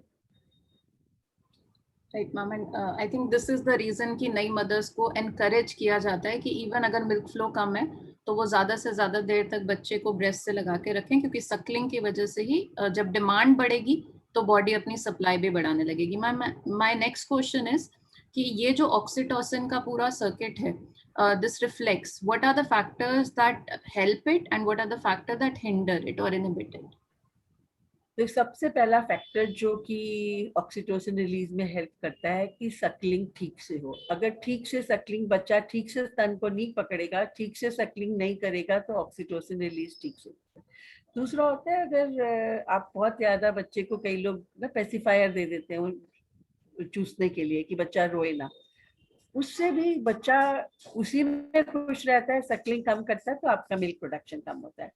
Speaker 5: Right ma'am, and I think this is the reason कि नई मदर्स को एनकरेज किया जाता है कि इवन अगर मिल्क फ्लो कम है तो वो ज्यादा से ज्यादा देर तक बच्चे को ब्रेस्ट से लगा के रखें, क्योंकि सकलिंग की वजह से ही जब डिमांड बढ़ेगी तो बॉडी अपनी सप्लाई भी बढ़ाने लगेगी। Ma'am, my next question is कि ये जो ऑक्सीटोसिन का पूरा सर्किट है, this reflex, what are the factors that help it and what are the factor that hinder it और इनहिबिट इट?
Speaker 3: तो सबसे पहला फैक्टर जो कि ऑक्सीटोसिन रिलीज में हेल्प करता है कि सकलिंग ठीक से हो। अगर ठीक से सकलिंग, बच्चा ठीक से स्तन को नहीं पकड़ेगा, ठीक से सकलिंग नहीं करेगा, तो ऑक्सीटोसिन रिलीज ठीक से होता है। दूसरा होता है अगर आप बहुत ज्यादा बच्चे को, कई लोग ना पेसिफायर दे देते हैं चूसने के लिए कि बच्चा रोए ना, उससे भी बच्चा उसी में खुश रहता है, सकलिंग कम करता है, तो आपका मिल्क प्रोडक्शन कम होता है।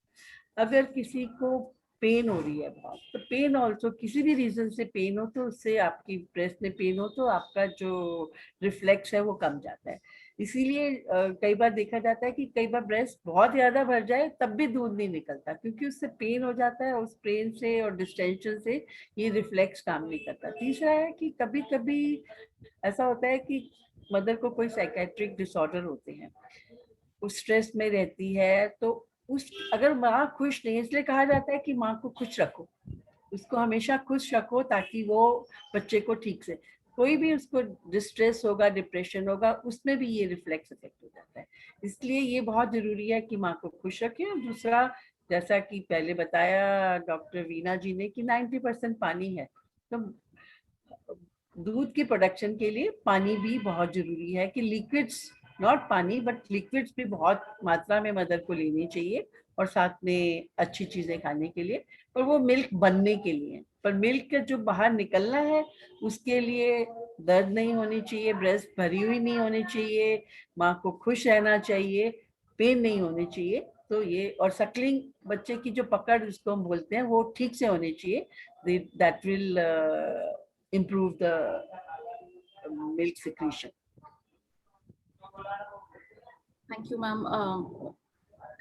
Speaker 3: अगर किसी को पेन हो रही है बहुत, तो पेन ऑल्सो किसी भी रीजन से पेन हो, तो उससे आपकी ब्रेस्ट में पेन हो तो आपका जो रिफ्लेक्स है वो कम जाता है। इसीलिए कई बार देखा जाता है कि कई बार ब्रेस्ट बहुत ज्यादा भर जाए तब भी दूध नहीं निकलता, क्योंकि उससे पेन हो जाता है, उस पेन से और डिस्टेंशन से ये रिफ्लेक्स काम नहीं करता। तीसरा है कि कभी कभी ऐसा होता है कि मदर को कोई साइकेट्रिक डिसऑर्डर होते हैं, उस स्ट्रेस में रहती है, तो उस अगर माँ खुश नहीं, इसलिए कहा जाता है कि माँ को खुश रखो, उसको हमेशा खुश रखो ताकि वो बच्चे को ठीक से, कोई भी उसको डिस्ट्रेस होगा, डिप्रेशन होगा, उसमें भी ये रिफ्लेक्स इफेक्ट हो जाता है। इसलिए ये बहुत जरूरी है कि माँ को खुश रखें। और दूसरा, जैसा कि पहले बताया डॉक्टर वीना जी ने कि 90% पानी है, तो दूध की प्रोडक्शन के लिए पानी भी बहुत जरूरी है कि लिक्विड्स, नॉट पानी बट लिक्विड्स भी बहुत मात्रा में मदर को लेनी चाहिए, और साथ में अच्छी चीजें खाने के लिए, पर वो मिल्क बनने के लिए। पर मिल्क जो बाहर निकलना है उसके लिए दर्द नहीं होनी चाहिए, ब्रेस्ट भरी हुई नहीं होनी चाहिए, माँ को खुश रहना चाहिए, पेन नहीं होनी चाहिए। तो ये, और सकलिंग बच्चे की जो पकड़ जिसको हम बोलते हैं वो ठीक से होनी चाहिए, that will improve the milk secretion.
Speaker 5: Thank you ma'am.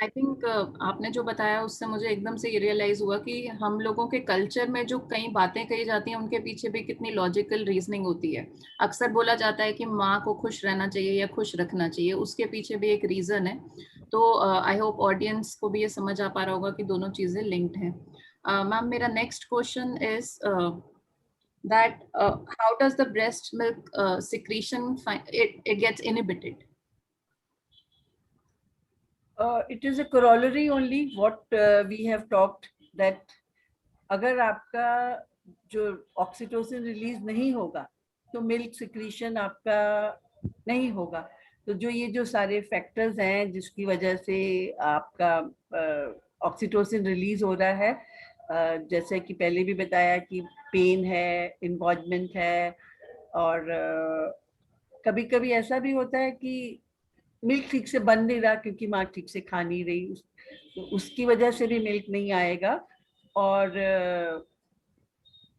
Speaker 5: I think आपने जो बताया उससे मुझे एकदम से ये रियलाइज हुआ कि हम लोगों के कल्चर में जो कई बातें कही जाती हैं उनके पीछे भी कितनी लॉजिकल रीजनिंग होती है। अक्सर बोला जाता है कि माँ को खुश रहना चाहिए या खुश रखना चाहिए, उसके पीछे भी एक रीजन है। तो आई होप ऑडियंस को भी ये समझ आ पा रहा होगा कि दोनों चीजें लिंक्ड हैं। मैम, मेरा next question is that how does the breast milk secretion it gets inhibited?
Speaker 3: It is a corollary only what we have talked, that अगर आपका जो ऑक्सीटोसिन रिलीज नहीं होगा तो मिल्क सिक्रीशन आपका नहीं होगा। तो जो सारे फैक्टर्स हैं जिसकी वजह से आपका ऑक्सीटोसिन रिलीज हो रहा है, जैसे कि पहले भी बताया कि पेन है, इन्वॉल्वमेंट है, और कभी कभी ऐसा भी होता है कि मिल्क ठीक से बन नहीं रहा क्योंकि माँ ठीक से खा नहीं रही, तो उसकी वजह से भी मिल्क नहीं आएगा, और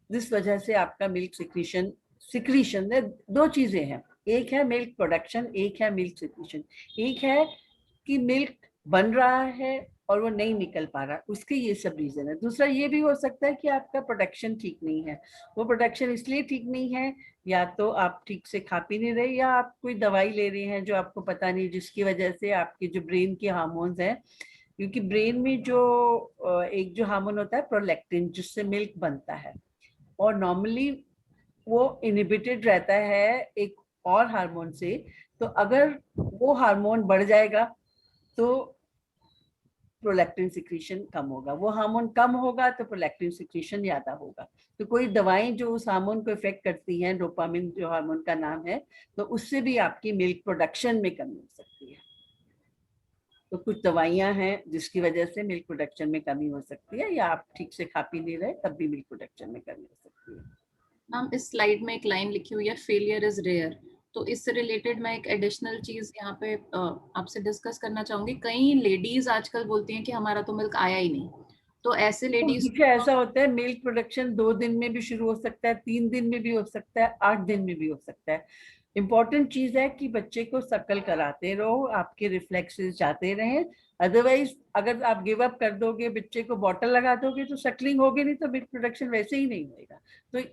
Speaker 3: जिस वजह से आपका मिल्क सिक्रीशन में दो चीजें हैं, एक है मिल्क प्रोडक्शन, एक है मिल्क सिक्रीशन। एक है कि मिल्क बन रहा है और वो नहीं निकल पा रहा, उसके ये सब रीजन है। दूसरा ये भी हो सकता है कि आपका प्रोडक्शन ठीक नहीं है। वो प्रोडक्शन इसलिए ठीक नहीं है, या तो आप ठीक से खा पी नहीं रहे, या आप कोई दवाई ले रहे हैं जो आपको पता नहीं, जिसकी वजह से आपके जो ब्रेन के हार्मोन्स हैं, क्योंकि ब्रेन में जो एक जो हार्मोन होता है प्रोलैक्टिन, जिससे मिल्क बनता है, और नॉर्मली वो इनहिबिटेड रहता है एक और हार्मोन से। तो अगर वो हार्मोन बढ़ जाएगा तो प्रोलैक्टिन सिक्रीशन कम होगा। वो हार्मोन कम होगा तो प्रोलैक्टिन सिक्रीशन ज्यादा होगा। तो कोई दवाएं जो उस हार्मोन को इफेक्ट करती हैं, डोपामिन जो हार्मोन का नाम है, तो उससे भी आपकी मिल्क प्रोडक्शन में कमी हो सकती है। तो कुछ दवाइयां हैं जिसकी वजह से मिल्क प्रोडक्शन में कमी हो सकती है, या आप ठीक से खा पी नहीं रहे तब भी मिल्क प्रोडक्शन में कमी हो सकती है।
Speaker 5: मैम इस स्लाइड में एक लाइन लिखी हुई है, फेलियर इज रेयर। तो इससे रिलेटेड मैं एक एडिशनल चीज यहाँ पे आपसे डिस्कस करना चाहूंगी। कई लेडीज आजकल बोलती हैं कि हमारा तो मिल्क आया ही नहीं। तो ऐसे लेडीज
Speaker 3: देखिए ऐसा होता है, मिल्क प्रोडक्शन 2 दिन में भी शुरू हो सकता है, 3 दिन में भी हो सकता है, 8 दिन में भी हो सकता है। इम्पोर्टेंट चीज है कि बच्चे को शक्ल कराते रहो, आपके रिफ्लेक्सेस जाते रहें। अदरवाइज अगर आप गिव अप कर दोगे, बच्चे को बॉटल लगा दोगे, तो शक्लिंग होगी नहीं, तो मिल्क प्रोडक्शन वैसे ही नहीं होएगा। तो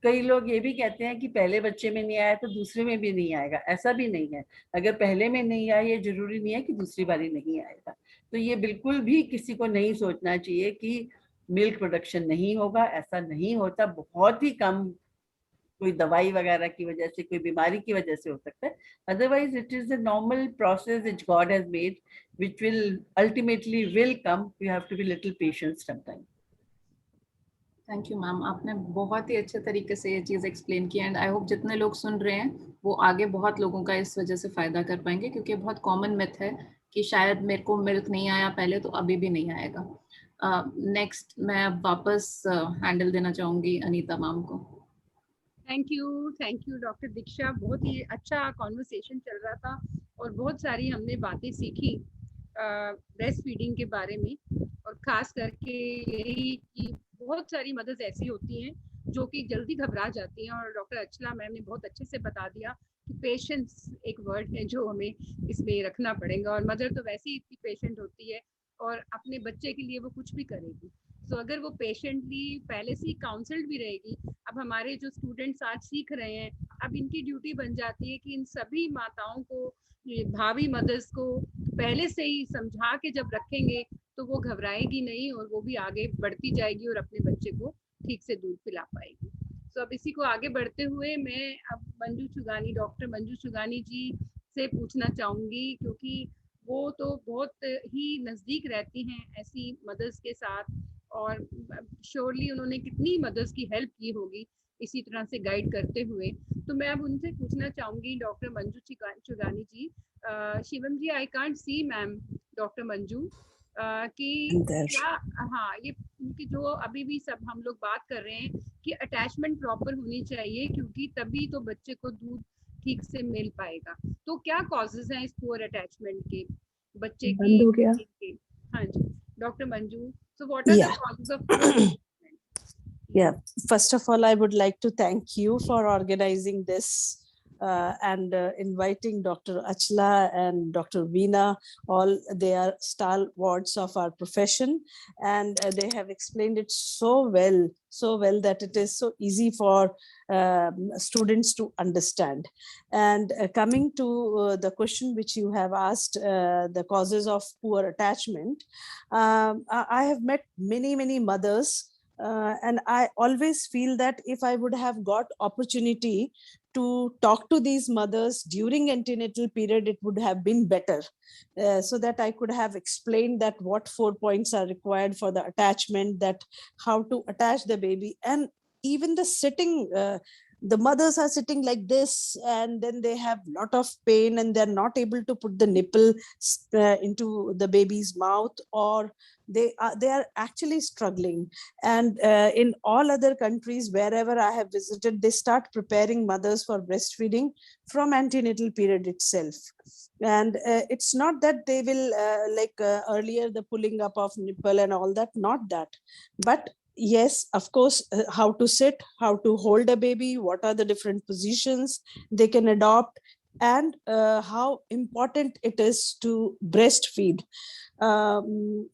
Speaker 3: कई लोग ये भी कहते हैं कि पहले बच्चे में नहीं आया तो दूसरे में भी नहीं आएगा। ऐसा भी नहीं है, अगर पहले में नहीं आया ये जरूरी नहीं है कि दूसरी बारी नहीं आएगा। तो ये बिल्कुल भी किसी को नहीं सोचना चाहिए कि मिल्क प्रोडक्शन नहीं होगा, ऐसा नहीं होता। बहुत ही कम कोई दवाई वगैरह की वजह से, कोई बीमारी की वजह से हो सकता है। Otherwise it is a normal process which god has made, which will ultimately will come. You have to be little patient sometime.
Speaker 5: Thank you ma'am, आपने बहुत ही अच्छे तरीके से ये चीज़ एक्सप्लेन की। एंड आई होप जितने लोग सुन रहे हैं वो आगे बहुत लोगों का इस वजह से फ़ायदा कर पाएंगे, क्योंकि बहुत कॉमन मिथ है कि शायद मेरे को मिल्क नहीं आया पहले तो अभी भी नहीं आएगा। नेक्स्ट मैं अब वापस हैंडल देना चाहूँगी अनीता मैम को।
Speaker 2: थैंक यू डॉक्टर दीक्षा। बहुत ही अच्छा कॉन्वर्सेशन चल रहा था और बहुत सारी हमने बातें सीखी ब्रेस्ट फीडिंग के बारे में, और खास करके यही कि बहुत सारी मदर्स ऐसी होती हैं जो कि जल्दी घबरा जाती हैं, और डॉक्टर अचला मैम ने बहुत अच्छे से बता दिया कि पेशेंस एक वर्ड है जो हमें इसमें रखना पड़ेगा। और मदर तो वैसे ही इतनी पेशेंट होती है और अपने बच्चे के लिए वो कुछ भी करेगी। तो अगर वो पेशेंटली पहले से ही काउंसल्ड भी रहेगी, अब हमारे जो स्टूडेंट्स आज सीख रहे हैं, अब इनकी ड्यूटी बन जाती है कि इन सभी माताओं को, भावी मदर्स को पहले से ही समझा के जब रखेंगे तो वो घबराएगी नहीं और वो भी आगे बढ़ती जाएगी और अपने बच्चे को ठीक से दूध पिला पाएगी। तो अब इसी को आगे बढ़ते हुए मैं अब मंजू चुगानी, डॉक्टर मंजू चुगानी जी से पूछना चाहूँगी, क्योंकि वो तो बहुत ही नज़दीक रहती हैं ऐसी मदर्स के साथ, और श्योरली उन्होंने कितनी मदर्स की हेल्प की होगी इसी तरह से गाइड करते हुए। तो मैं अब उनसे पूछना चाहूँगी doctor Manju Chugani ji. Shivam ji, I can't see ma'am doctor Manju, कि क्या, हाँ, ये उनकी जो अभी भी सब हम लोग बात कर रहे हैं कि अटैचमेंट प्रॉपर होनी चाहिए, क्योंकि तभी तो बच्चे को दूध ठीक से मिल पाएगा। तो क्या कॉजेज हैं इस पुअर अटैचमेंट के बच्चे की? हाँ जी doctor Manju, so what are the causes of poor attachment?
Speaker 7: Yeah, first of all, I would like to thank you for organizing this and inviting Dr. Achla and Dr. Veena. All they are stalwarts of our profession, and they have explained it so well that it is so easy for students to understand. And coming to the question which you have asked, the causes of poor attachment, I have met many mothers, and I always feel that if I would have got opportunity to talk to these mothers during antenatal period, it would have been better, so that I could have explained that what 4 points are required for the attachment, that how to attach the baby. And even the sitting, the mothers are sitting like this, and then they have lot of pain and they're not able to put the nipple into the baby's mouth, or they are actually struggling. And in all other countries wherever I have visited, they start preparing mothers for breastfeeding from antenatal period itself. And it's not that they will earlier the pulling up of nipple and all that, not that, but yes, of course, how to sit, how to hold a baby, what are the different positions they can adopt, and how important it is to breastfeed.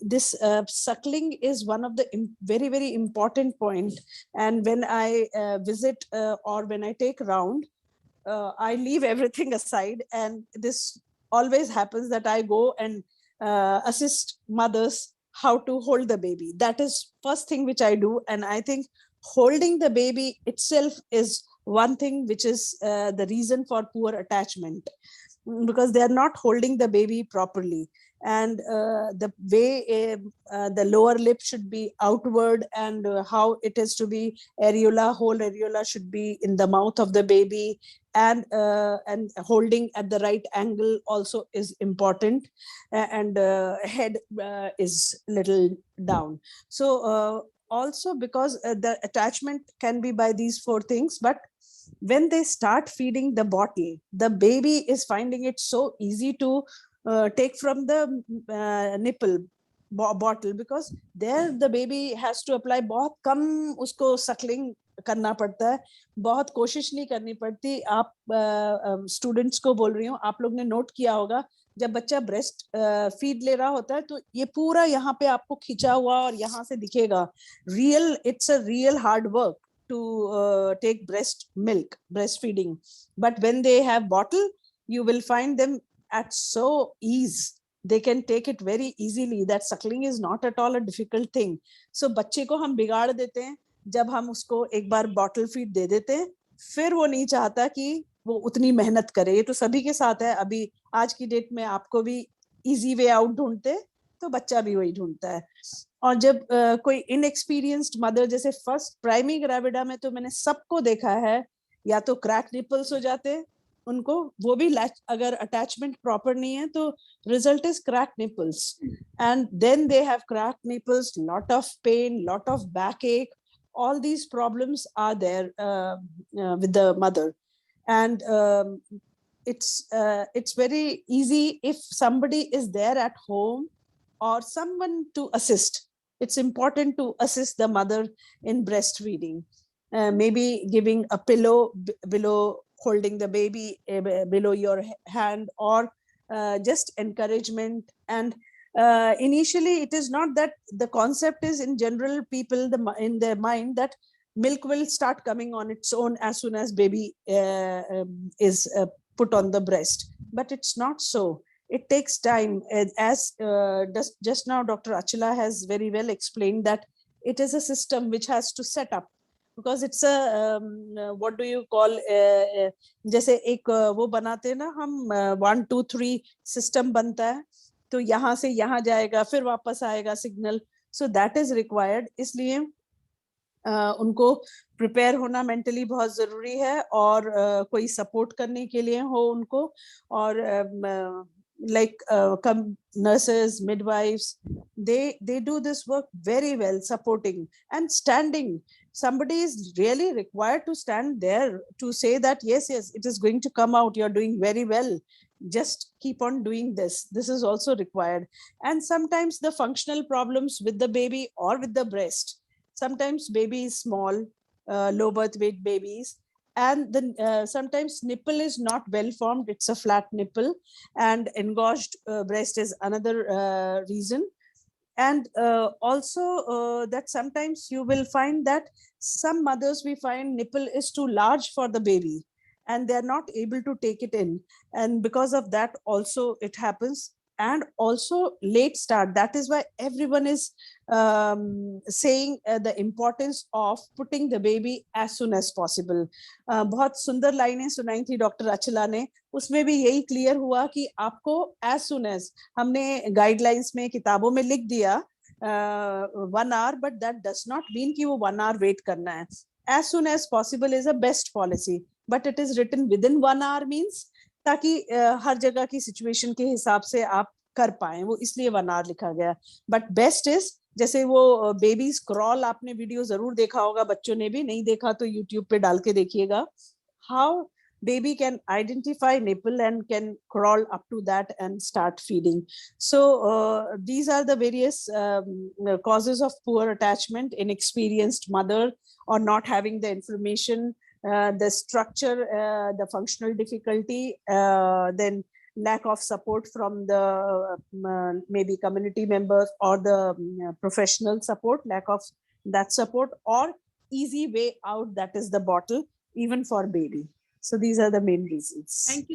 Speaker 7: This suckling is one of the very important point. And when I visit or when I take round, I leave everything aside, and this always happens that I go and assist mothers how to hold the baby. That is first thing which I do. And I think holding the baby itself is one thing which is the reason for poor attachment. because they are not holding the baby properly. And the way the lower lip should be outward, and how it is to be areola, whole areola should be in the mouth of the baby, and holding at the right angle also is important, and head is little down. So also, because the attachment can be by these 4 things, but when they start feeding the bottle, the baby is finding it so easy to take from the nipple bottle, because there the baby has to apply बहुत कम उसको suckling करना पड़ता है, बहुत कोशिश नहीं करनी पड़ती. आप स्टूडेंट्स को बोल रही हूँ, आप लोग ने नोट किया होगा जब बच्चा ब्रेस्ट फीड ले रहा होता है तो ये पूरा यहाँ पे आपको खिंचा हुआ और यहाँ से दिखेगा. It's a real hard work to take breast milk, breastfeeding. But when they have bottle, you will find them at so ease. They can take it very easily. That suckling is not at all a difficult thing. So बच्चे को हम बिगाड़ देते हैं जब हम उसको एक बार बॉटल फीड दे देते हैं, फिर वो नहीं चाहता कि वो उतनी मेहनत करे. ये तो सभी के साथ है. अभी आज की डेट में आपको भी इजी वे आउट ढूंढते तो बच्चा भी वही ढूंढता है. और जब कोई इनएक्सपीरियंस्ड मदर, जैसे फर्स्ट प्राइमरी ग्रेविडा में तो मैंने सबको देखा है, या तो क्रैक निपल्स हो जाते उनको, वो भी अगर अटैचमेंट प्रॉपर नहीं है तो result is crack nipples, and then they have crack nipples, lot of pain, lot of backache, all these problems are there with the mother. And it's very easy if somebody is there at home or someone to assist. It's important to assist the mother in breastfeeding, maybe giving a pillow below, holding the baby below your hand, or just encouragement. And initially it is not that the concept is in general people in their mind that milk will start coming on its own as soon as baby is put on the breast, but it's not so. It takes time, as just now Dr. Achla has very well explained, that it is a system which has to set up, because it's a what do you call, जैसे एक वो बनाते हैं ना हम, 1 2 3 system बनता है, तो यहाँ से यहाँ जाएगा फिर वापस आएगा signal. So that is required. इसलिए उनको प्रिपेयर होना मेंटली बहुत जरूरी है, और कोई सपोर्ट करने के लिए हो उनको, और like nurses, midwives, they do this work very well, supporting and standing. Somebody is really required to stand there to say that yes, it is going to come out, you're doing very well, just keep on doing this. This is also required. And sometimes the functional problems with the baby or with the breast, sometimes baby is small, low birth weight babies, and then sometimes nipple is not well formed, it's a flat nipple, and engorged breast is another reason. And also that sometimes you will find that some mothers, we find nipple is too large for the baby and they're not able to take it in, and because of that also it happens. And also late start, that is why everyone is saying the importance of putting the baby as soon as possible. बहुत सुंदर लाइनें सुनाई थी doctor अचला ने, उसमें भी यही clear हुआ कि आपको as soon as, हमने गाइडलाइंस में किताबों में लिख दिया 1 hour, but that does not mean कि वो 1 hour वेट करना है. As soon as possible is a best policy, but it is written within 1 hour means ताकि हर जगह की सिचुएशन के हिसाब से आप कर पाए, वो इसलिए 1 hour लिखा गया. बट बेस्ट इज, जैसे वो बेबी स्क्रॉल आपने वीडियो जरूर देखा होगा, बच्चों ने भी, नहीं देखा तो यूट्यूब पे डाल के देखिएगा, how baby can identify nipple and can crawl up to that and start feeding. So these are the various causes of poor attachment: inexperienced mother or not having the information, the structure, the functional difficulty, then lack of support from the maybe community members or the professional support, lack of that support, or easy way out, that is the bottle, even for baby. So these are the main reasons.
Speaker 2: Thank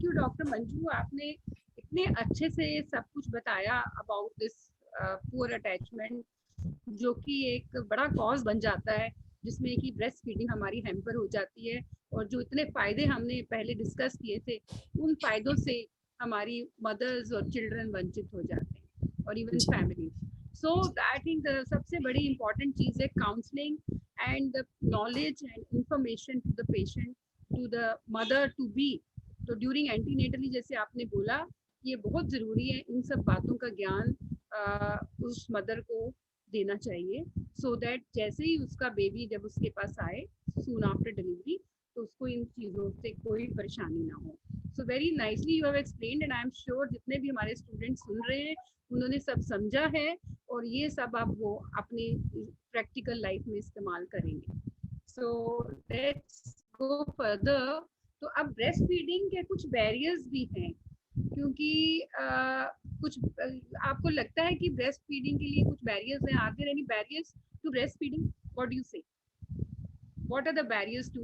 Speaker 2: you, Dr. Manju. आपने इतने अच्छे से सब कुछ बताया about this poor attachment, जो कि एक बड़ा cause बन जाता है जिसमें कि ब्रेस्ट फीडिंग हमारी हैम्पर हो जाती है, और जो इतने फायदे हमने पहले डिस्कस किए थे उन फायदों से हमारी मदर्स और चिल्ड्रन वंचित हो जाते हैं, और even families. So I think सबसे बड़ी इंपॉर्टेंट चीज है counselling and the knowledge and information to the patient, to the mother to be. तो ड्यूरिंग एंटीनेटली जैसे आपने बोला, ये बहुत जरूरी है, इन सब बातों का ज्ञान उस मदर को देना चाहिए, सो दैट जैसे ही उसका बेबी जब उसके पास आए सून आफ्टर डिलीवरी, तो उसको इन चीज़ों से कोई परेशानी ना हो. So very nicely you have explained, and I am sure जितने भी हमारे स्टूडेंट्स सुन रहे हैं उन्होंने सब समझा है, और ये सब अब वो अपनी प्रैक्टिकल लाइफ में इस्तेमाल करेंगे. So let's go further. तो अब ब्रेस्ट फीडिंग के कुछ बैरियर्स भी हैं, क्योंकि कुछ आपको लगता है कि ब्रेस्ट फीडिंग के लिए कुछ बैरियर्स हैं? Are there any barriers to breast feeding? What do you say? What are the barriers to?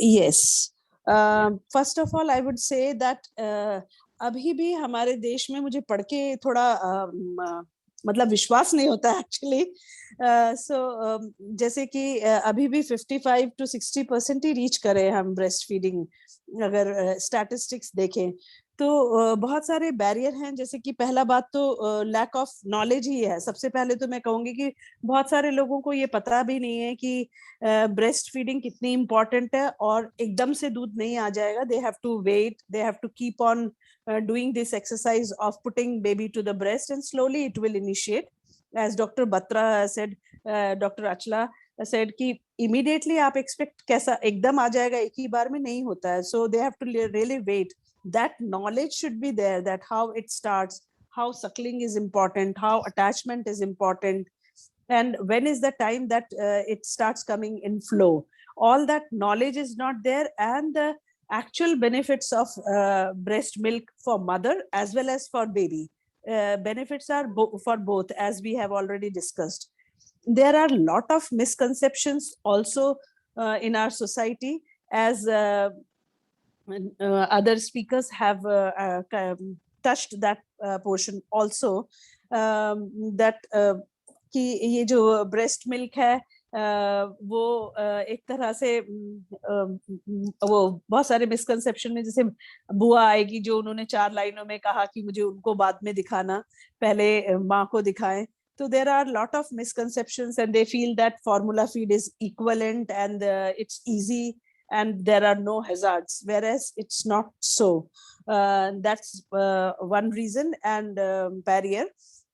Speaker 7: Yes. First of all, I would say that अभी भी हमारे देश में मुझे पढ़ के थोड़ा मतलब विश्वास नहीं होता एक्चुअली. सो जैसे कि अभी भी 55 to 60% ही रीच करें हम ब्रेस्ट फीडिंग, अगर स्टैटिस्टिक्स देखें तो बहुत सारे बैरियर हैं. जैसे कि पहला बात तो लैक ऑफ नॉलेज ही है. सबसे पहले तो मैं कहूंगी कि बहुत सारे लोगों को ये पता भी नहीं है कि ब्रेस्ट फीडिंग कितनी इम्पोर्टेंट है, और एकदम से दूध नहीं आ जाएगा. They have to wait, they have to keep on doing this exercise of putting baby to the breast, and slowly it will initiate. As Dr. Batra said, Dr. Achla said कि immediately आप expect कैसा एकदम आ जाएगा, एक ही बार में नहीं होता है. So they have to really wait. That knowledge should be there, that how it starts, how suckling is important, how attachment is important, and when is the time that it starts coming in flow. All that knowledge is not there, and the actual benefits of breast milk for mother as well as for baby. Benefits are for both, as we have already discussed. There are a lot of misconceptions also in our society, as other speakers have touched that portion also, that कि ये जो breast milk है वो एक तरह से वो बहुत सारे मिसकंसेप्शन में, जैसे बुआ आएगी जो उन्होंने 4 लाइनों में कहा कि मुझे उनको बाद में दिखाना, पहले माँ को दिखाएं. So there are a lot of misconceptions, and they feel that formula feed is equivalent and it's easy and there are no hazards, whereas it's not so. That's one reason and barrier.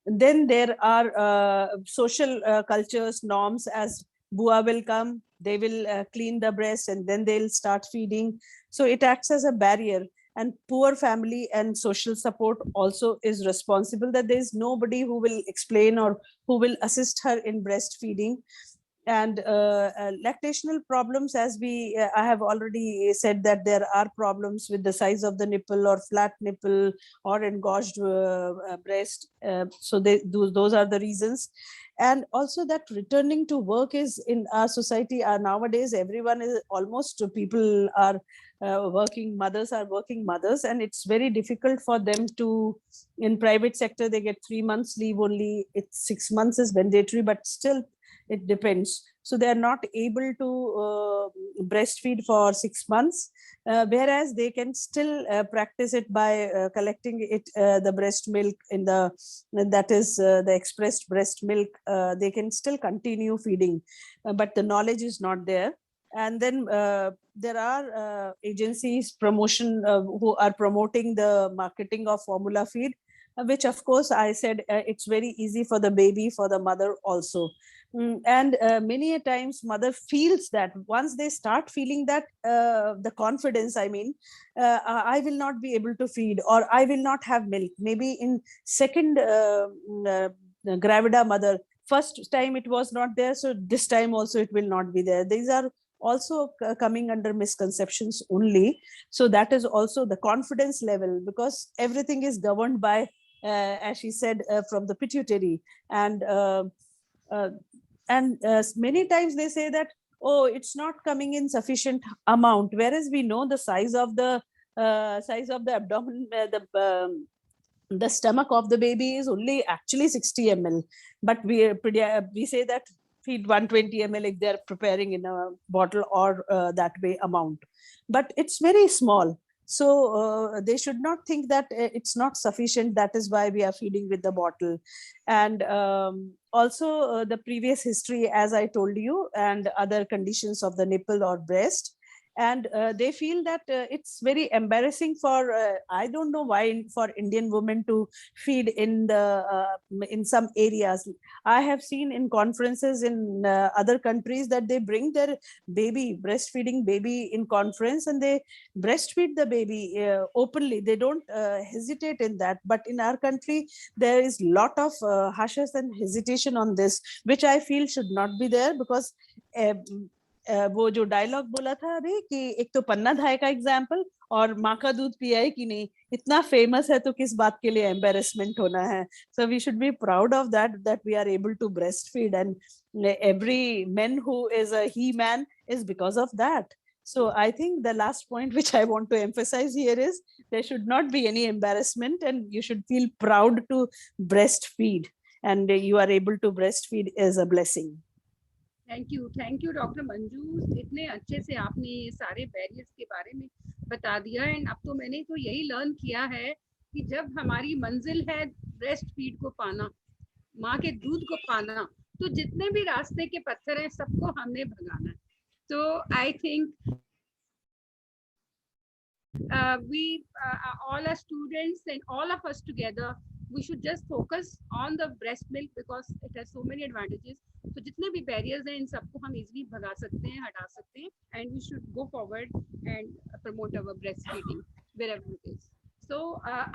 Speaker 7: Then there are social cultures, norms, as Bua will come, they will clean the breast and then they'll start feeding. So it acts as a barrier. And poor family and social support also is responsible, that there is nobody who will explain or who will assist her in breastfeeding. And lactational problems, as I have already said, that there are problems with the size of the nipple or flat nipple or engorged breast. So those are the reasons. And also that returning to work is in our society nowadays, everyone is almost, people are working mothers, and it's very difficult for them to, in private sector, they get 3 months leave only. It's 6 months is mandatory, but still it depends. So they are not able to breastfeed for 6 months, whereas they can still practice it by collecting it, the breast milk in the, that is the expressed breast milk. They can still continue feeding, but the knowledge is not there. And then there are agencies who are promoting the marketing of formula feed, which of course I said it's very easy for the baby, for the mother also. And many a times mother feels that once they start feeling that the confidence, I mean, I will not be able to feed, or I will not have milk. Maybe in second gravida mother, first time it was not there, so this time also it will not be there. These are also coming under misconceptions only. So that is also the confidence level, because everything is governed by, as she said, from the pituitary. And many times they say that, oh, it's not coming in sufficient amount, whereas we know the size of the abdomen, the stomach of the baby is only actually 60 ml, but we say that feed 120 ml if they're preparing in a bottle or that way amount. But it's very small. So they should not think that it's not sufficient. That is why we are feeding with the bottle. And also the previous history, as I told you, and other conditions of the nipple or breast. And they feel that it's very embarrassing for, I don't know why, for Indian women to feed in some areas. I have seen in conferences in other countries that they bring their baby, breastfeeding baby in conference, and they breastfeed the baby openly. They don't hesitate in that. But in our country, there is lot of hushes and hesitation on this, which I feel should not be there, because वो जो dialogue बोला था अभी कि एक तो पन्ना धाय का एग्जाम्पल और माँ का दूध पिया है कि नहीं, इतना फेमस है तो किस बात के लिए एम्बेरसमेंट होना है. So we should be proud of that we are able to breastfeed, and every man who is a he man is because of that. So I think the last point which I want to emphasize here is there should not be any embarrassment, and you should feel proud to breastfeed, and you are able to breastfeed is a blessing.
Speaker 2: Thank you doctor Manju, इतने अच्छे से आपने ये सारे barriers के बारे में बता दिया. एंड अब तो मैंने तो यही लर्न किया है कि जब हमारी मंजिल है ब्रेस्ट फीड को पाना, माँ के दूध को पाना, तो जितने भी रास्ते के पत्थर हैं सबको हमने भगाना है. तो I think we all our students and all of us together, we should just focus on the breast milk because it has so many advantages. So जितने भी barriers हैं इन सबको हम easily भगा सकते हैं, हटा सकते हैं, and we should go forward and promote our breastfeeding wherever it is. So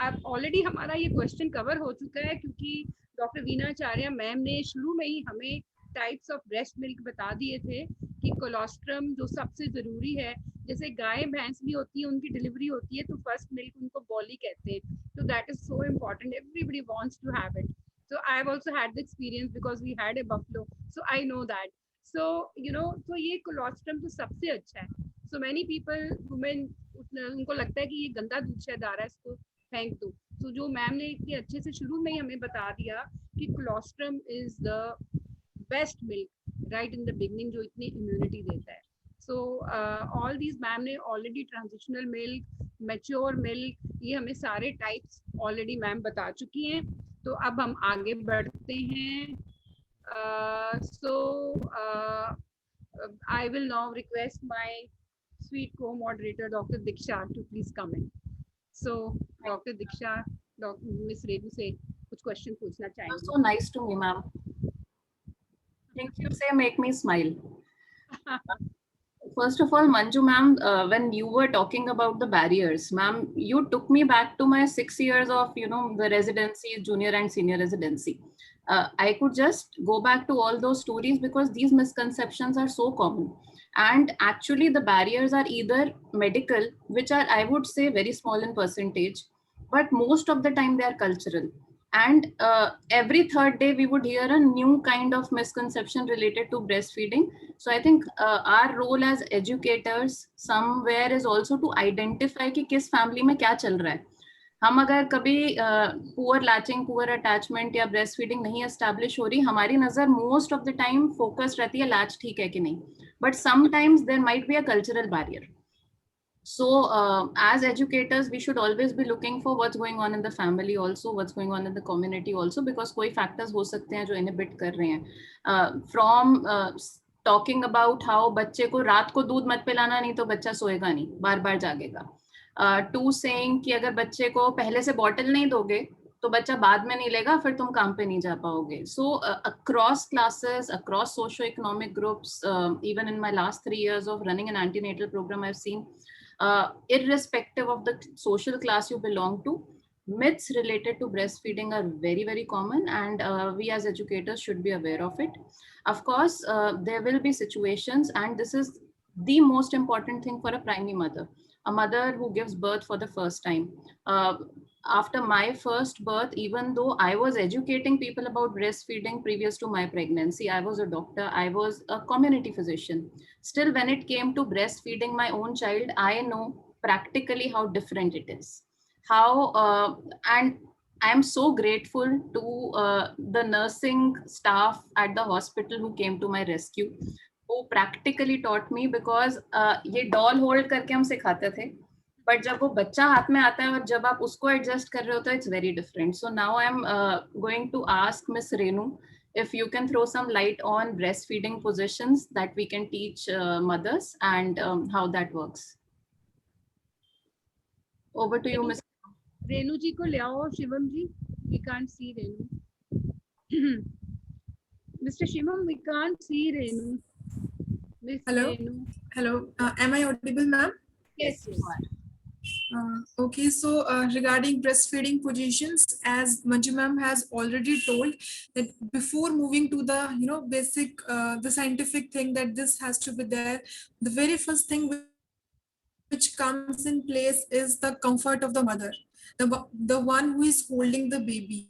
Speaker 2: अब already हमारा ये question cover हो चुका है क्योंकि डॉक्टर वीना आचार्य मैम ने शुरू में ही हमें टाइप्स ऑफ ब्रेस्ट मिल्क बता दिए थे कि कोलोस्ट्रम जो सबसे जरूरी है, जैसे गाय भैंस भी होती है उनकी डिलीवरी होती है तो फर्स्ट मिल्क उनको बॉली कहते हैं, तो that is so important, everybody wants to have it. So I have also had the experience because we had a buffalo, so I know that. So you know, तो ये colostrum तो सबसे अच्छा है. So many people, women, उनको लगता है कि ये गंदा दूध शायद आ रहा है, इसको फेंक दो. तो जो मैम ने इतने अच्छे से शुरू में ही हमें बता दिया कि colostrum is the best milk right in the beginning, जो इतनी इम्यूनिटी देता है. So all these मैम ने already transitional milk, mature milk, ये हमें सारे टाइप्स ऑलरेडी मैम बता चुकी हैं. तो अब हम आगे बढ़ते हैं. I will now request my sweet co-moderator Dr. Diksha to please come in. So Dr. Diksha, Miss Redu से कुछ क्वेश्चन पूछना चाहेंगे.
Speaker 5: So nice to me, ma'am. Things you say make me smile. First of all, Manju ma'am, when you were talking about the barriers, ma'am, you took me back to my 6 years of, you know, the residency, junior and senior residency. I could just go back to all those stories because these misconceptions are so common. And actually the barriers are either medical, which are, I would say, very small in percentage, but most of the time they are cultural. And every third day we would hear a new kind of misconception related to breastfeeding. So I think our role as educators somewhere is also to identify कि किस family में क्या चल रहा है. हम अगर कभी पुअर लैचिंग, पुअर अटैचमेंट या ब्रेस्ट फीडिंग नहीं एस्टैब्लिश हो रही, हमारी नजर most of the time focus रहती है लैच ठीक है कि नहीं, but sometimes there might be a cultural barrier. So as educators, we should always be looking for what's going on in the family also, what's going on in the community also, because कोई factors हो सकते हैं जो inhibit कर रहे हैं. From talking about how बच्चे को रात को दूध मत पिलाना, नहीं तो बच्चा सोएगा नहीं, बार बार जागेगा. To saying कि अगर बच्चे को पहले से बॉटल नहीं दोगे तो बच्चा बाद में नहीं लेगा, फिर तुम काम पे नहीं जा पाओगे. So across classes, across socio-economic groups, even in my last 3 years of running an antenatal program, I've seen irrespective of the social class you belong to, myths related to breastfeeding are very, very common, and we as educators should be aware of it. Of course, there will be situations, and this is the most important thing for a primary mother, a mother who gives birth for the first time. After my first birth, even though I was educating people about breastfeeding previous to my pregnancy, I was a doctor, I was a community physician. Still, when it came to breastfeeding my own child, I know practically how different it is. How, and I am so grateful to the nursing staff at the hospital who came to my rescue, who practically taught me, because ये doll hold करके हम सिखाते थे, but जब वो बच्चा हाथ में आता है और जब आप उसको adjust कर रहे हो तो it's very different. So now I'm going to ask Miss Renu if you can throw some light on breastfeeding positions that we can teach mothers and how that works. Over to you, Miss.
Speaker 2: Renu जी को ले आओ, शिवम जी. We can't see Renu. Mr. Shivam, we can't see Renu. Miss
Speaker 1: Hello?
Speaker 2: Renu.
Speaker 1: Hello, am I audible, ma'am?
Speaker 2: Yes, you are.
Speaker 1: Okay, so regarding breastfeeding positions, as Manju ma'am has already told, that before moving to the basic the scientific thing that this has to be there, the very first thing which comes in place is the comfort of the mother, the one who is holding the baby.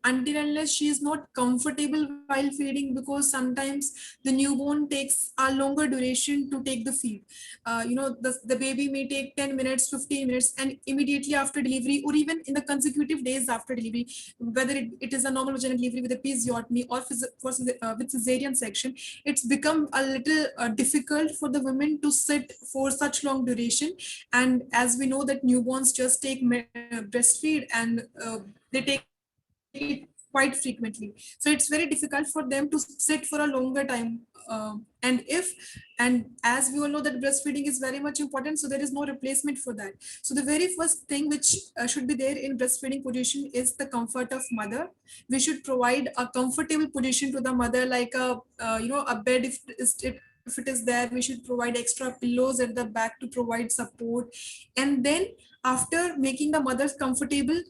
Speaker 1: Until unless she is not comfortable while feeding, because sometimes the newborn takes a longer duration to take the feed. The baby may take 10 minutes, 15 minutes, and immediately after delivery, or even in the consecutive days after delivery, whether it is a normal vaginal delivery with episiotomy or with cesarean section, it's become a little difficult for the women to sit for such long duration. And as we know that newborns just take breastfeed, and they take it quite frequently, so it's very difficult for them to sit for a longer time. And as we all know that breastfeeding is very much important, so there is no replacement for that. So the very first thing which should be there in breastfeeding position is the comfort of mother. We should provide a comfortable position to the mother, like a bed. If it is there, we should provide extra pillows at the back to provide support. And then after making the mothers comfortable,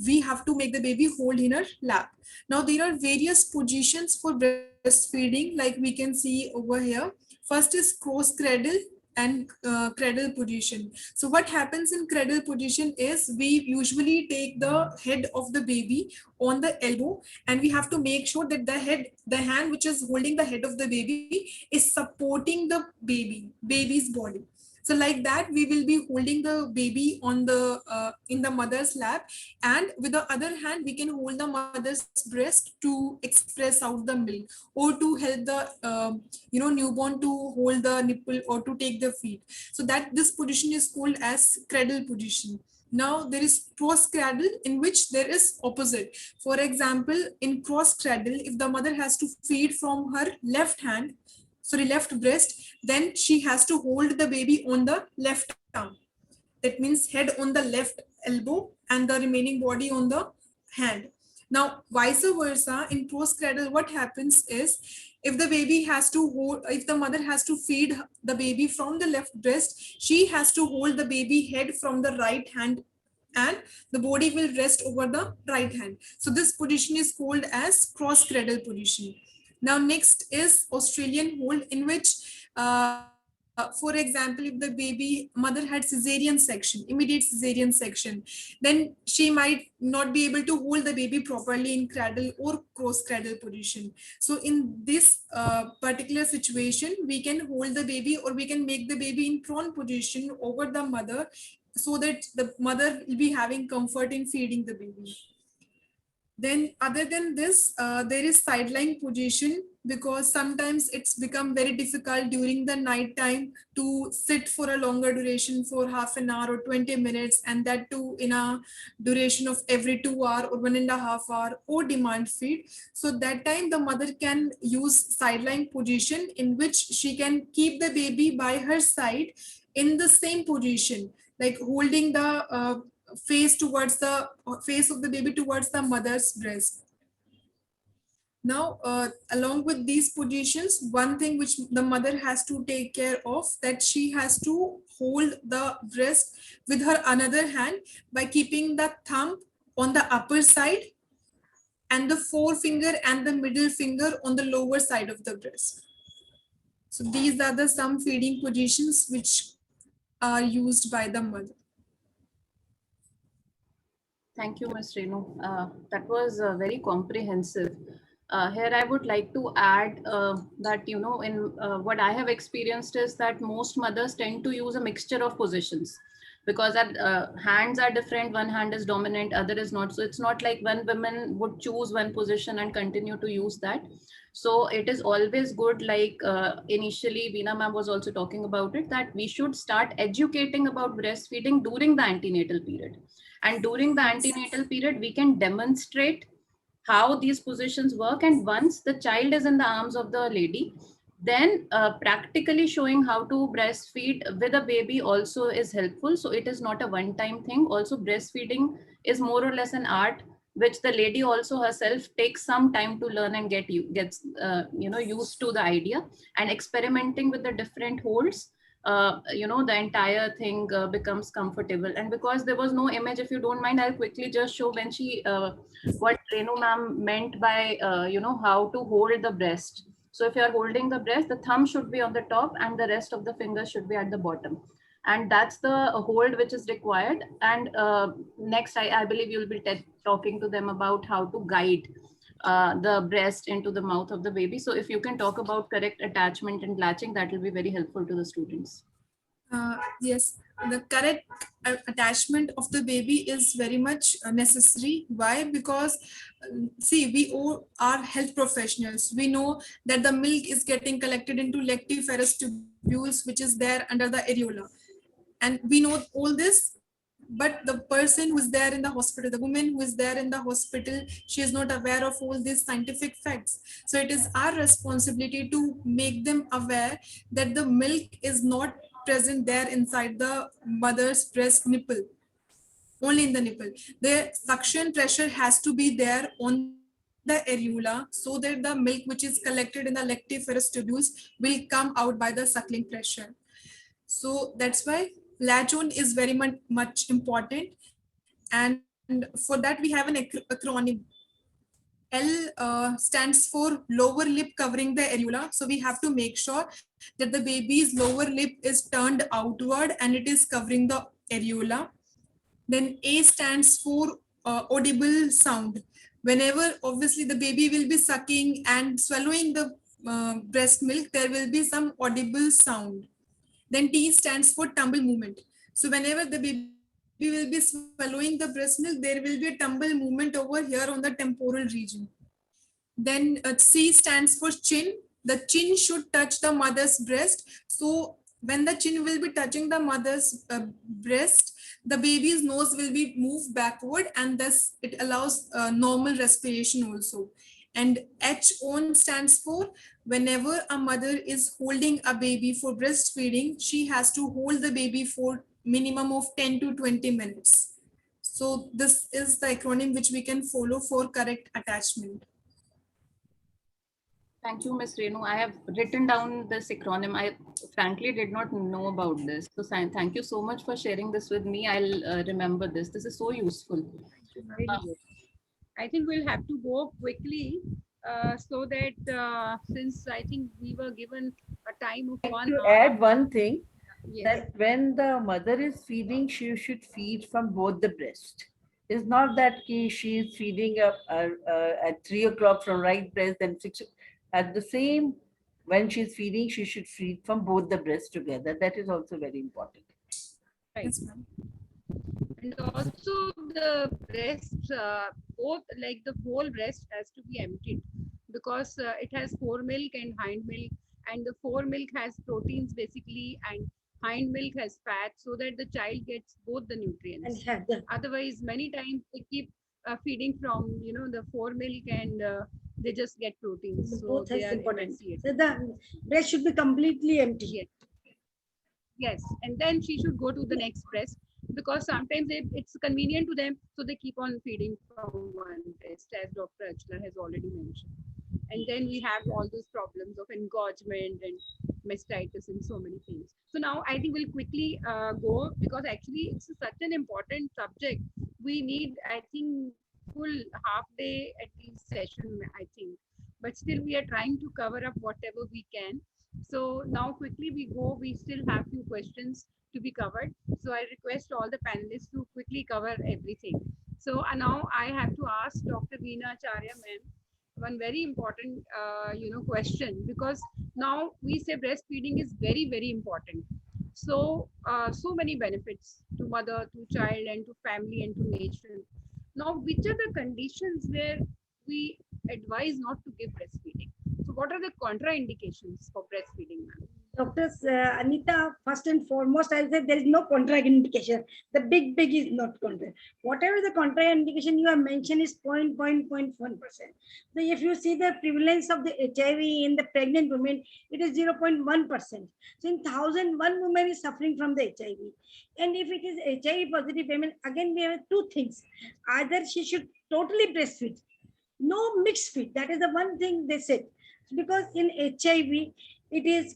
Speaker 1: we have to make the baby hold in her lap. Now there are various positions for breastfeeding, like we can see over here. First is cross cradle and cradle position. So what happens in cradle position is we usually take the head of the baby on the elbow, and we have to make sure that the hand which is holding the head of the baby is supporting the baby's body. So like that, we will be holding the baby on the in the mother's lap, and with the other hand, we can hold the mother's breast to express out the milk, or to help the newborn to hold the nipple or to take the feed. So that this position is called as cradle position. Now there is cross cradle, in which there is opposite. For example, in cross cradle, if the mother has to feed from her left breast, then she has to hold the baby on the left arm. That means head on the left elbow and the remaining body on the hand. Now, vice versa, in cross cradle, what happens is, if the mother has to feed the baby from the left breast, she has to hold the baby head from the right hand, and the body will rest over the right hand. So this position is called as cross cradle position. Now next is Australian hold, in which for example, if the mother had immediate cesarean section, then she might not be able to hold the baby properly in cradle or cross cradle position. So in this particular situation, we can hold the baby, or we can make the baby in prone position over the mother, so that the mother will be having comfort in feeding the baby. Then other than this, there is sideline position, because sometimes it's become very difficult during the night time to sit for a longer duration, for half an hour or 20 minutes, and that too in a duration of every 2 hours or 1.5 hours, or demand feed. So that time the mother can use sideline position, in which she can keep the baby by her side in the same position, like holding the face of the baby towards the mother's breast. Now, along with these positions, one thing which the mother has to take care of, that she has to hold the breast with her another hand by keeping the thumb on the upper side and the forefinger and the middle finger on the lower side of the breast. So these are the some feeding positions which are used by the mother.
Speaker 5: Thank you, Ms. Renu. That was very comprehensive. Here, I would like to add that, in what I have experienced is that most mothers tend to use a mixture of positions. because our hands are different. One hand is dominant, other is not. So it's not like when women would choose one position and continue to use that. So it is always good, like initially Veena ma'am was also talking about it, that we should start educating about breastfeeding during the antenatal period. And during the antenatal period, we can demonstrate how these positions work. And once the child is in the arms of the lady, then practically showing how to breastfeed with a baby also is helpful. So it is not a one-time thing. Also, breastfeeding is more or less an art, which the lady also herself takes some time to learn and gets used to the idea, and experimenting with the different holds. The entire thing becomes comfortable. And because there was no image, if you don't mind, I'll quickly just show when she what Renu ma'am meant by how to hold the breast. So if you are holding the breast, the thumb should be on the top and the rest of the fingers should be at the bottom. And that's the hold which is required. And next, I believe you'll be talking to them about how to guide the breast into the mouth of the baby. So if you can talk about correct attachment and latching, that will be very helpful to the students.
Speaker 1: Yes, the correct attachment of the baby is very much necessary. Why? Because see, we all are health professionals. We know that the milk is getting collected into lactiferous tubules, which is there under the areola. And we know all this, but the person who is there in the hospital, the woman who is there in the hospital, she is not aware of all these scientific facts. So it is our responsibility to make them aware that the milk is not present there inside the mother's breast nipple, only in the nipple. The suction pressure has to be there on the areola, so that the milk which is collected in the lactiferous tubules will come out by the suckling pressure. So that's why latch on is very much important. And for that we have an acronym. L stands for lower lip covering the areola. So we have to make sure that the baby's lower lip is turned outward and it is covering the areola. Then A stands for audible sound. Whenever obviously the baby will be sucking and swallowing the breast milk, there will be some audible sound. Then T stands for tumble movement. So whenever the baby will be swallowing the breast milk, there will be a tumble movement over here on the temporal region. Then C stands for chin. The chin should touch the mother's breast. So when the chin will be touching the mother's breast, the baby's nose will be moved backward, and thus it allows normal respiration also. And H on stands for whenever a mother is holding a baby for breastfeeding, she has to hold the baby for minimum of 10 to 20 minutes. So this is the acronym which we can follow for correct attachment.
Speaker 5: Thank you, Ms. Renu. I have written down this acronym. I frankly did not know about this. So thank you so much for sharing this with me. I'll remember this. This is so useful.
Speaker 2: Very good. I think we'll have to go quickly so that since I think we were given a time of 1
Speaker 3: To
Speaker 2: hour.
Speaker 3: add one thing,
Speaker 2: Yes.
Speaker 3: that when the mother is feeding, she should feed from both the breast. It's not that she is feeding up at 3 o'clock from right breast and 6. At the same, when she's feeding, she should feed from both the breasts together. That is also very important.
Speaker 2: Right.
Speaker 1: Yes, ma'am.
Speaker 2: And also the breast, both like the whole breast has to be emptied, because it has fore milk and hind milk, and the fore milk has proteins basically, and hind milk has fat, so that the child gets both the
Speaker 6: And
Speaker 2: nutrients.
Speaker 6: have the
Speaker 2: Otherwise, many times they keep feeding from the fore milk, and they just get proteins. So
Speaker 6: both
Speaker 2: they
Speaker 6: is
Speaker 2: are
Speaker 6: important.
Speaker 2: emaciated.
Speaker 6: So the breast should be completely empty.
Speaker 2: Yes. Yes, and then she should go to the next breast, because sometimes it's convenient to them, so they keep on feeding from one breast, as Dr. Achla has already mentioned. And then we have all those problems of engorgement and mastitis and so many things. So now I think we'll quickly go, because actually it's such an important subject. We need, I think, full half day at least session, I think. But still we are trying to cover up whatever we can. So now quickly we go, we still have few questions to be covered. So I request all the panelists to quickly cover everything. So now I have to ask Dr. Veena Acharya ma'am one very important question, because now we say breastfeeding is very, very important. So, so many benefits to mother, to child, and to family and to nation. Now, which are the conditions where we advise not to give breastfeeding? So, what are the contraindications for breastfeeding, ma'am?
Speaker 6: Dr. Anita, first and foremost, I'll say there is no contraindication. The big is not contra. Whatever the contraindication you have mentioned is 0.1%. So if you see the prevalence of the HIV in the pregnant women, it is 0.1%. So in 1,001 women is suffering from the HIV. And if it is HIV positive women, again we have two things. Either she should totally breastfeed, no mixed feed. That is the one thing they said. Because in HIV, it is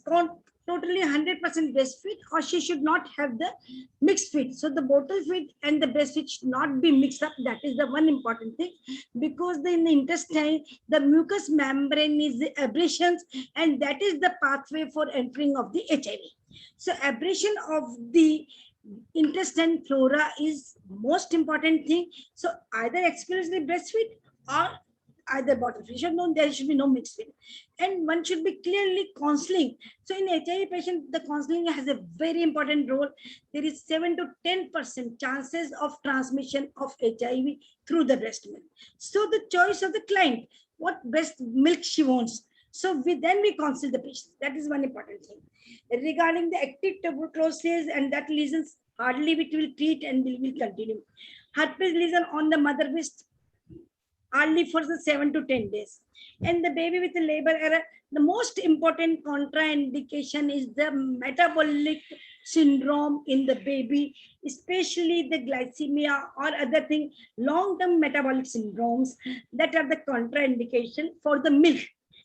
Speaker 6: totally 100% breastfeed, or she should not have the mixed feed. So the bottle feed and the breastfeed should not be mixed up. That is the one important thing, because in the intestine, the mucous membrane is the abrasions, and that is the pathway for entering of the HIV. So abrasion of the intestine flora is most important thing. So either exclusively breastfeed or either bottle feed. There should be no mixed feed, and one should be clearly counseling. So in HIV patient, the counseling has a very important role. There is 7 to 10% chances of transmission of HIV through the breast milk. So the choice of the client, what breast milk she wants. So then we counsel the patient. That is one important thing. Regarding the active tuberculosis and that lesions, hardly we will treat and we will continue. Herpes lesion on the mother breast, hardly for the 7 to 10 days. And the baby with the labor error, the most important contraindication is the metabolic syndrome in the baby, especially the glycemia or other thing, long-term metabolic syndromes that are the contraindication for the milk,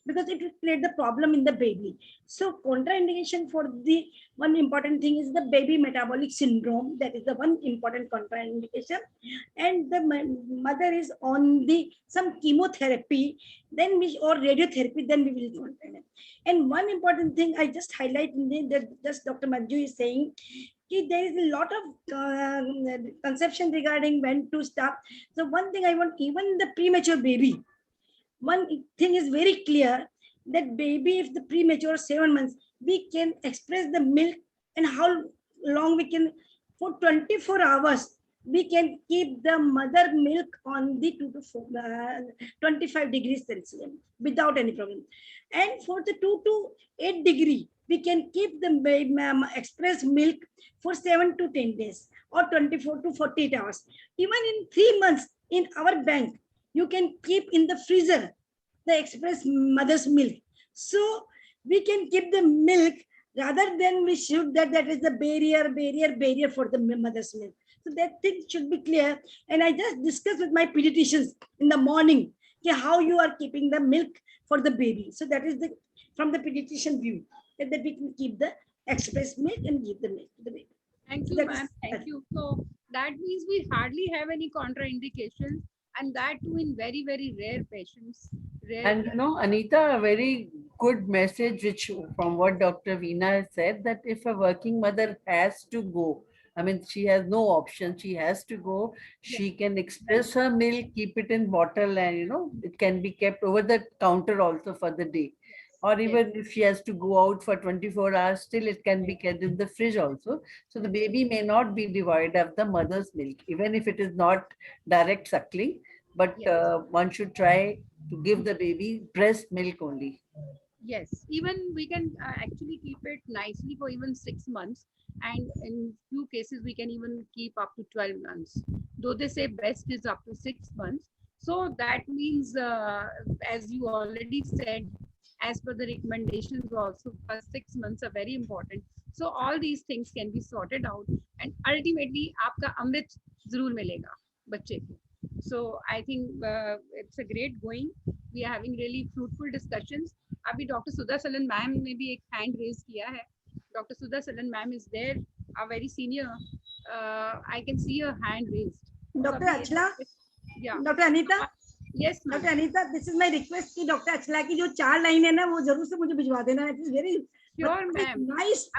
Speaker 6: because it will create the problem in the baby. So contraindication for the one important thing is the baby metabolic syndrome. That is the one important contraindication. And the mother is on the some chemotherapy, then we or radiotherapy, then we will contraindict. And one important thing I just highlight in that just Dr. Manju is saying, there is a lot of conception regarding when to stop. So one thing I want, even the premature baby, one thing is very clear, that baby, if the premature 7 months, we can express the milk, and how long we can, for 24 hours, we can keep the mother milk on the 25 degrees Celsius without any problem. And for the 2 to 8 degree, we can keep the express milk for 7 to 10 days or 24 to 48 hours. Even in 3 months in our bank, you can keep in the freezer the express mother's milk. So we can keep the milk rather than we should that is the barrier for the mother's milk. So that thing should be clear. And I just discussed with my pediatricians in the morning how you are keeping the milk for the baby. So that is the from the pediatrician view, that we can keep the express milk and give the milk to the baby.
Speaker 2: Thank you, ma'am. Thank you. So that means we hardly have any contraindications, and that too in very, very rare patients.
Speaker 3: And Anita, a very good message, which from what Dr. Veena said, that if a working mother has to go, I mean, she has no option, she has to go, she can express her milk, keep it in bottle, and it can be kept over the counter also for the day. Or even if she has to go out for 24 hours, still it can be kept in the fridge also. So the baby may not be devoid of the mother's milk, even if it is not direct suckling, but one should try to give the baby breast milk only.
Speaker 2: Yes, even we can actually keep it nicely for even 6 months. And in few cases, we can even keep up to 12 months. Though they say best is up to 6 months. So that means, as you already said, as per the recommendations also, first 6 months are very important. So all these things can be sorted out, and ultimately, आपका अमृत जरूर मिलेगा बच्चे को. So I think it's a great going. We are having really fruitful discussions. अभी Dr. Sudha Salan ma'am ने भी एक hand raise किया है. Dr. Sudha Salan ma'am is there, a very senior. I can see her hand raised.
Speaker 6: Dr. Achla?
Speaker 2: Yeah.
Speaker 6: Dr. Anita?
Speaker 2: Yes,
Speaker 6: Dr. Anita, this is my request कि Dr. Achla की जो 4 line है ना, वो जरूर से मुझे भिजवा देना. It is very
Speaker 2: sure, ma'am.
Speaker 6: Nice.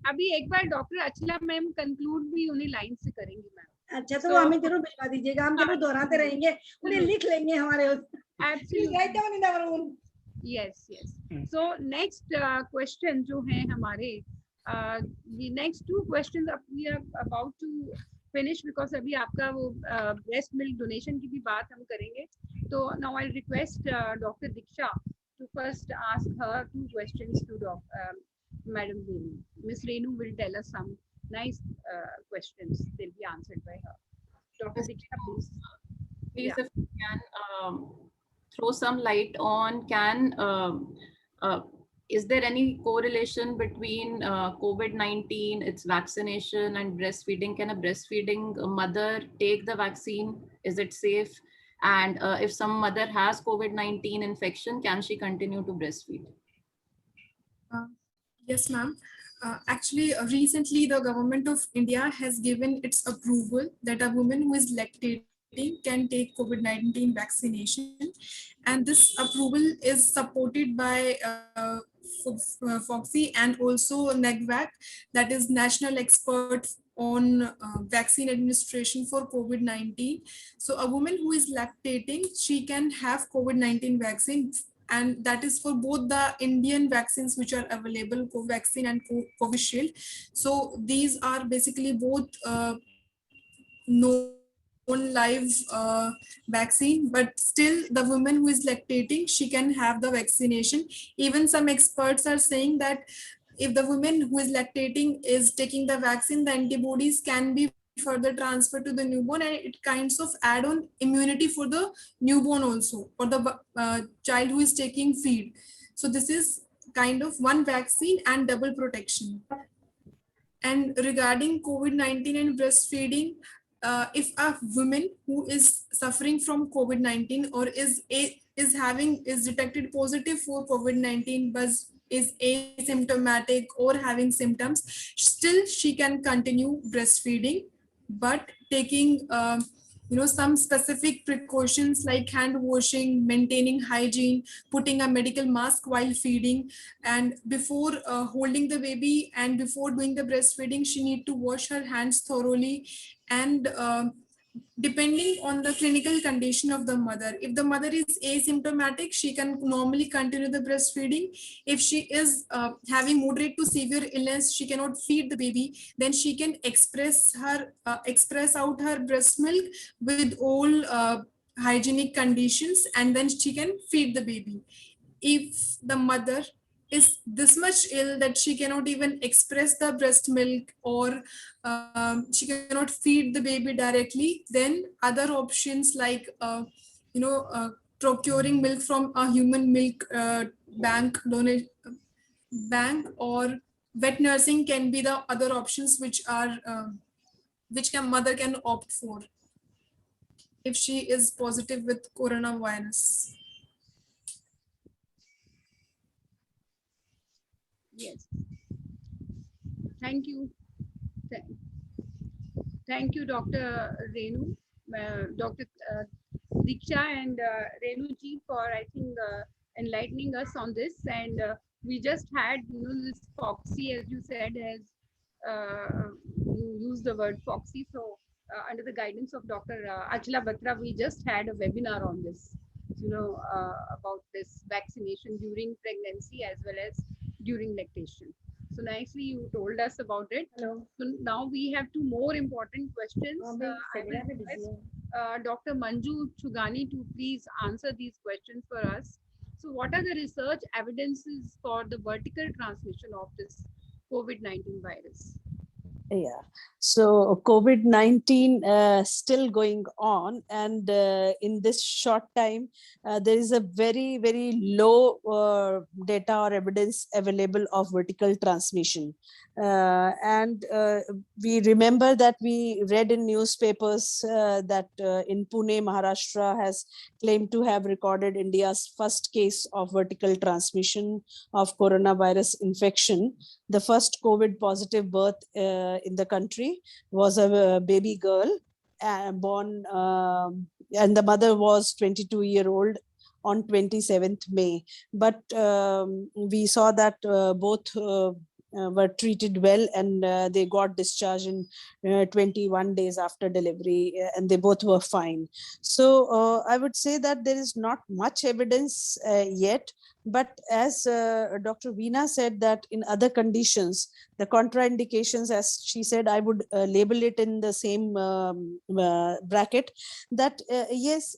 Speaker 2: अभी एक बार डॉक्टर अचला मैम कंक्लूड भी उन्हीं लाइन से करेंगी मैम.
Speaker 6: अच्छा, तो हमें जरूर भिजवा दीजिएगा, हम जरूर दोहराते रहेंगे, उन्हें लिख लेंगे हमारे.
Speaker 2: Absolutely.
Speaker 6: Write down in our own.
Speaker 2: Yes. So next question जो है हमारे The next two questions we are about to finish because अभी आपका वो breast milk donation की भी बात हम करेंगे. So now I'll request Dr. Diksha to first ask her two questions to Madam Renu. Miss Renu will tell us some nice questions. They'll be answered by her. Dr. Diksha, please.
Speaker 5: Please,
Speaker 2: Yeah.
Speaker 5: if you can throw some light on, is there any correlation between COVID-19, its vaccination, and breastfeeding? Can a breastfeeding mother take the vaccine? Is it safe? And if some mother has COVID-19 infection, can she continue to breastfeed?
Speaker 1: Yes, ma'am. Actually, recently the government of India has given its approval that a woman who is lactating can take COVID-19 vaccination. And this approval is supported by FOXI and also NEGVAC, that is National Expert on Vaccine Administration for COVID-19. So a woman who is lactating, she can have COVID-19 vaccine, and that is for both the Indian vaccines which are available, Covaxin and Covishield. So these are basically both known live vaccine, but still the woman who is lactating, she can have the vaccination. Even some experts are saying that if the woman who is lactating is taking the vaccine, the antibodies can be further transferred to the newborn, and it kinds of add on immunity for the newborn also, or the child who is taking feed. So this is kind of one vaccine and double protection. And regarding COVID-19 and breastfeeding, if a woman who is suffering from COVID-19 or is detected positive for COVID-19 but is asymptomatic or having symptoms, still she can continue breastfeeding, but taking some specific precautions like hand washing, maintaining hygiene, putting a medical mask while feeding, and before holding the baby and before doing the breastfeeding, she need to wash her hands thoroughly. And depending on the clinical condition of the mother, if the mother is asymptomatic, she can normally continue the breastfeeding. If she is having moderate to severe illness, she cannot feed the baby, then she can express out her breast milk with all hygienic conditions, and then she can feed the baby. If the mother is this much ill that she cannot even express the breast milk, or she cannot feed the baby directly, then other options like procuring milk from a human milk bank or wet nursing can be the other options which mother can opt for if she is positive with coronavirus.
Speaker 2: Yes. Thank you. Thank you, Dr. Renu, Dr. Diksha and Renu ji for, I think, enlightening us on this. And we just had, this FOXI, as you said, has you used the word FOXI. So under the guidance of Dr. Achla Batra, we just had a webinar on this, about this vaccination during pregnancy as well as during lactation. So nicely you told us about it.
Speaker 6: Hello.
Speaker 2: So now we have two more important questions. I will request Dr. Manju Chugani to please answer these questions for us. So what are the research evidences for the vertical transmission of this COVID-19 virus?
Speaker 7: Yeah, so COVID-19 still going on, and in this short time, there is a very, very low data or evidence available of vertical transmission. And we remember that we read in newspapers that in Pune, Maharashtra has claimed to have recorded India's first case of vertical transmission of coronavirus infection. The first COVID positive birth in the country was a baby girl born, and the mother was 22-year-old on 27th May. But we saw that both were treated well, and they got discharged in 21 days after delivery, and they both were fine. So I would say that there is not much evidence yet, But as Dr. Veena said, that in other conditions, the contraindications, as she said, I would label it in the same bracket, that yes,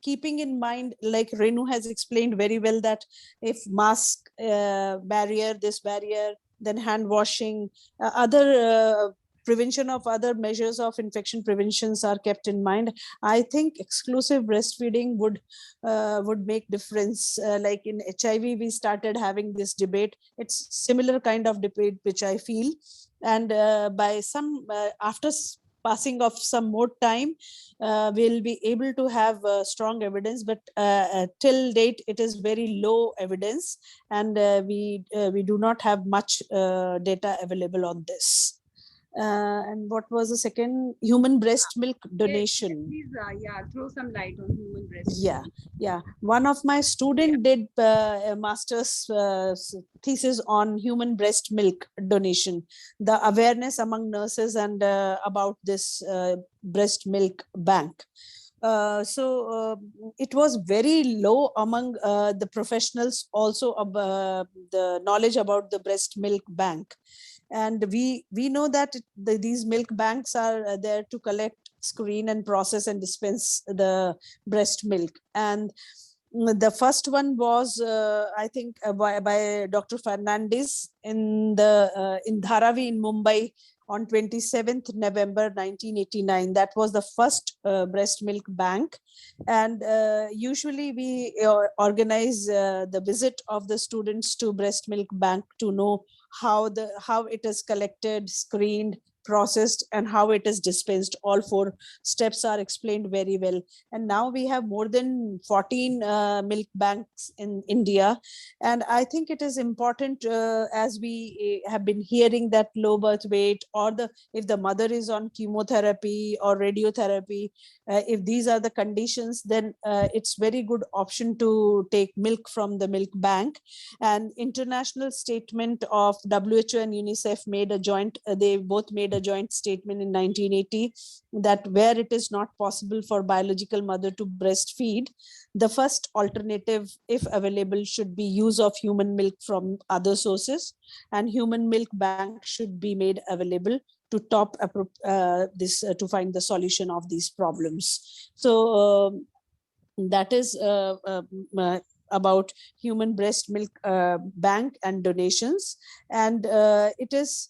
Speaker 7: keeping in mind, like Renu has explained very well, that if mask barrier, this barrier, then hand washing, other prevention of other measures of infection preventions are kept in mind, I think exclusive breastfeeding would make difference. Like in HIV, we started having this debate. It's similar kind of debate, which I feel. And by some, after passing of some more time, we'll be able to have strong evidence. But till date, it is very low evidence, and we do not have much data available on this. And what was the second? Human breast milk donation.
Speaker 2: Please, yeah, throw some light on human breast.
Speaker 7: Yeah. One of my student did a master's thesis on human breast milk donation, the awareness among nurses and about this breast milk bank. So it was very low among the professionals, also the knowledge about the breast milk bank. And we know that these milk banks are there to collect, screen, and process and dispense the breast milk. And the first one was I think by Dr. Fernandez in Dharavi in Mumbai on 27th November 1989. That was the first breast milk bank. And usually we organize the visit of the students to breast milk bank to know how it is collected, screened, processed, and how it is dispensed. All four steps are explained very well. And now we have more than 14 milk banks in India. And I think it is important, as we have been hearing, that low birth weight, or if the mother is on chemotherapy or radiotherapy, if these are the conditions, then it's very good option to take milk from the milk bank. And international statement of WHO and UNICEF made a joint, they both made a joint statement in 1980, that where it is not possible for biological mother to breastfeed, the first alternative, if available, should be use of human milk from other sources, and human milk bank should be made available to to find the solution of these problems. So that is about human breast milk bank and donations. And it is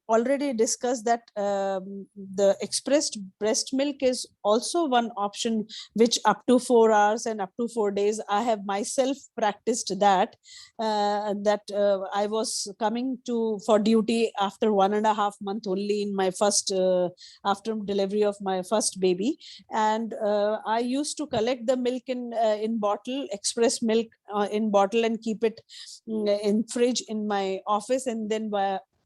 Speaker 7: already discussed that the expressed breast milk is also one option, which up to 4 hours and up to 4 days, I have myself practiced that. I was coming for duty after 1.5 months only in my first after delivery of my first baby. And I used to collect the milk in bottle, express milk in bottle, and keep it in fridge in my office. And then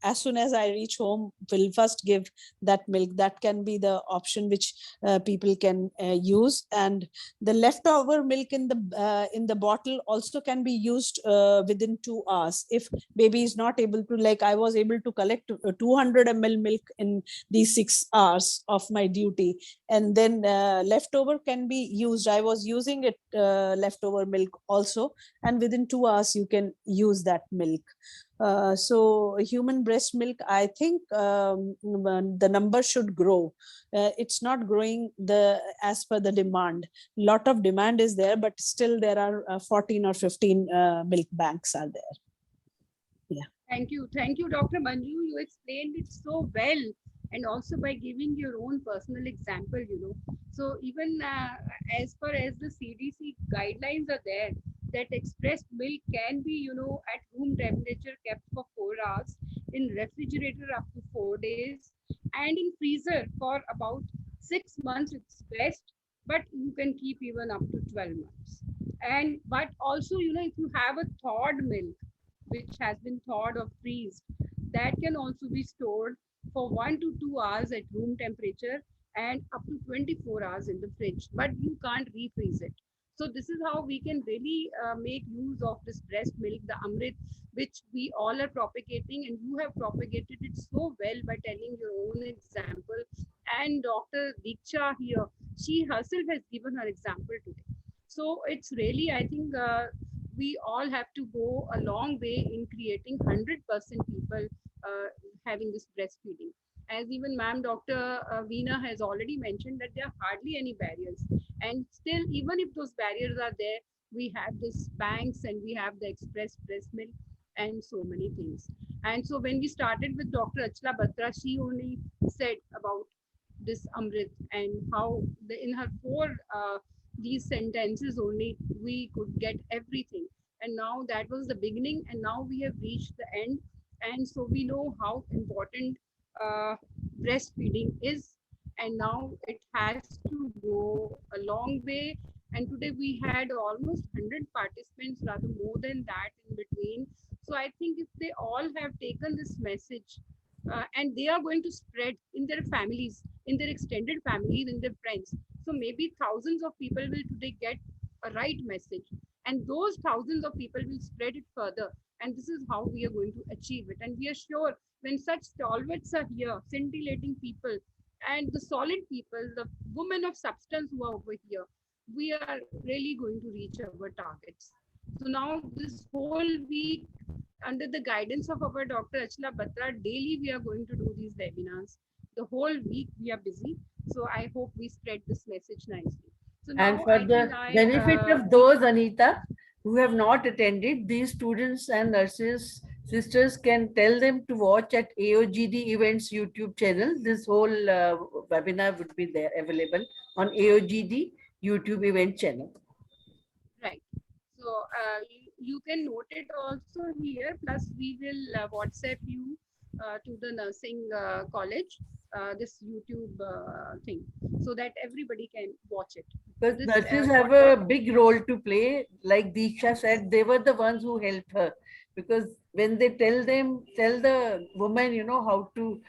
Speaker 7: as soon as I reach home, will first give that milk. That can be the option which people can use. And the leftover milk in the bottle also can be used within 2 hours. If baby is not able to, like I was able to collect 200 ml milk in these 6 hours of my duty, and then leftover can be used. I was using it leftover milk also, and within 2 hours you can use that milk. So human breast milk, I think the number should grow. It's not growing as per the demand. Lot of demand is there, but still there are 14 or 15 milk banks are there. Yeah.
Speaker 2: Thank you, Dr. Manju. You explained it so well, and also by giving your own personal example. So even as far as the CDC guidelines are there, that expressed milk can be, at room temperature kept for 4 hours, in refrigerator up to 4 days, and in freezer for about 6 months. It's best, but you can keep even up to 12 months. But also, if you have a thawed milk, which has been thawed or freezed, that can also be stored for 1 to 2 hours at room temperature and up to 24 hours in the fridge, but you can't refreeze it. So this is how we can really make use of this breast milk, the Amrit, which we all are propagating, and you have propagated it so well by telling your own example. And Dr. Diksha here, she herself has given her example today. So it's really, I think, we all have to go a long way in creating 100% people having this breastfeeding. As even ma'am, Dr. Veena has already mentioned that there are hardly any barriers. And still, even if those barriers are there, we have this banks and we have the express breast milk and so many things. And so when we started with Dr. Achla Batra, she only said about this Amrit and how in her four these sentences only we could get everything. And now that was the beginning, and now we have reached the end. And so we know how important breastfeeding is, and now it has to go a long way. And today we had almost 100 participants, rather more than that in between. So I think if they all have taken this message and they are going to spread in their families, in their extended families, in their friends, so maybe thousands of people will today get a right message, and those thousands of people will spread it further. And this is how we are going to achieve it. And we are sure when such stalwarts are here, scintillating people, and the solid people, the women of substance who are over here, we are really going to reach our targets. So now this whole week, under the guidance of our Dr. Achla Batra, daily we are going to do these webinars. The whole week we are busy. So I hope we spread this message nicely. So now
Speaker 3: And for the benefit of those, Anita, who have not attended, these students and nurses, sisters can tell them to watch at AOGD Events YouTube channel. This whole webinar would be there available on AOGD YouTube event channel.
Speaker 2: Right. So you can note it also here. Plus, we will WhatsApp you to the nursing college this YouTube thing, so that everybody can watch it.
Speaker 3: Because nurses have a big role to play. Like Deeksha said, they were the ones who helped her. Because when they tell the woman, you know, how to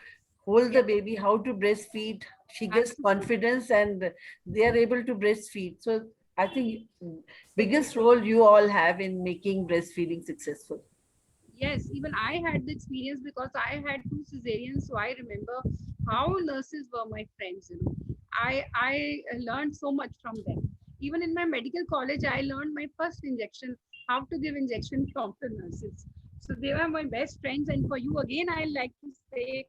Speaker 3: hold the baby, how to breastfeed, she gets confidence and they are able to breastfeed. So I think biggest role you all have in making breastfeeding successful.
Speaker 2: Yes, even I had the experience because I had 2 cesareans, so I remember how nurses were my friends. You know, I learned so much from them. Even in my medical college, I learned my first injection, how to give injection from the nurses. So they were my best friends. And for you again, I like to say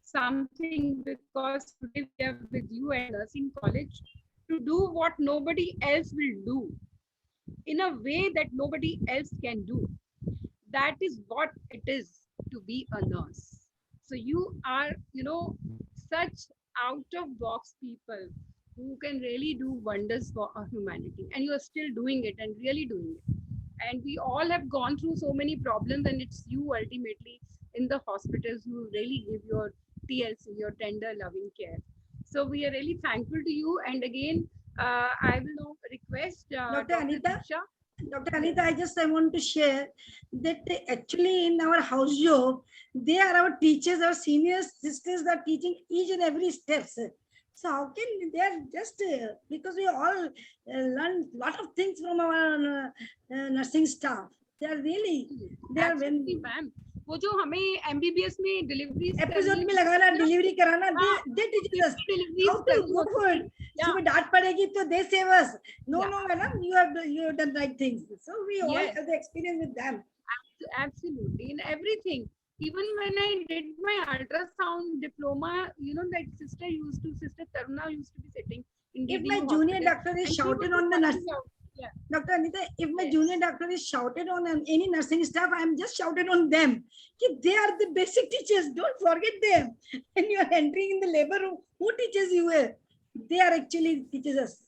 Speaker 2: something, because today we are with you at nursing college to do what nobody else will do in a way that nobody else can do. That is what it is to be a nurse. So you are, you know, such out of box people who can really do wonders for our humanity, and you are still doing it and really doing it. And we all have gone through so many problems, and it's you ultimately in the hospitals who really give your TLC, your tender loving care. So we are really thankful to you. And again, I will now request
Speaker 6: Dr. Anita.
Speaker 2: Diksha.
Speaker 6: Dr. Anita, I want to share that actually in our house job, they are our teachers, our senior sisters are teaching each and every steps. So how can they are just because we all learn a lot of things from our nursing staff. They are really are when
Speaker 2: ma'am. वो जो हमें MBBS में delivery
Speaker 6: episode में लगाना delivery कराना they teach us how to go for it. सुबह डांट पड़ेगी तो they save us. No, madam, you have done right things. So we all have the experience with them.
Speaker 2: Absolutely, in everything. Even when I did my ultrasound diploma, you know, that Sister Taruna used to be sitting.
Speaker 6: If my junior doctor is shouted on the nurse. Dr. Anita, if my junior doctor is shouted on any nursing staff, I am just shouted on them. They are the basic teachers. Don't forget them. When you are entering in the labor room, who teaches you? They are actually teaches us.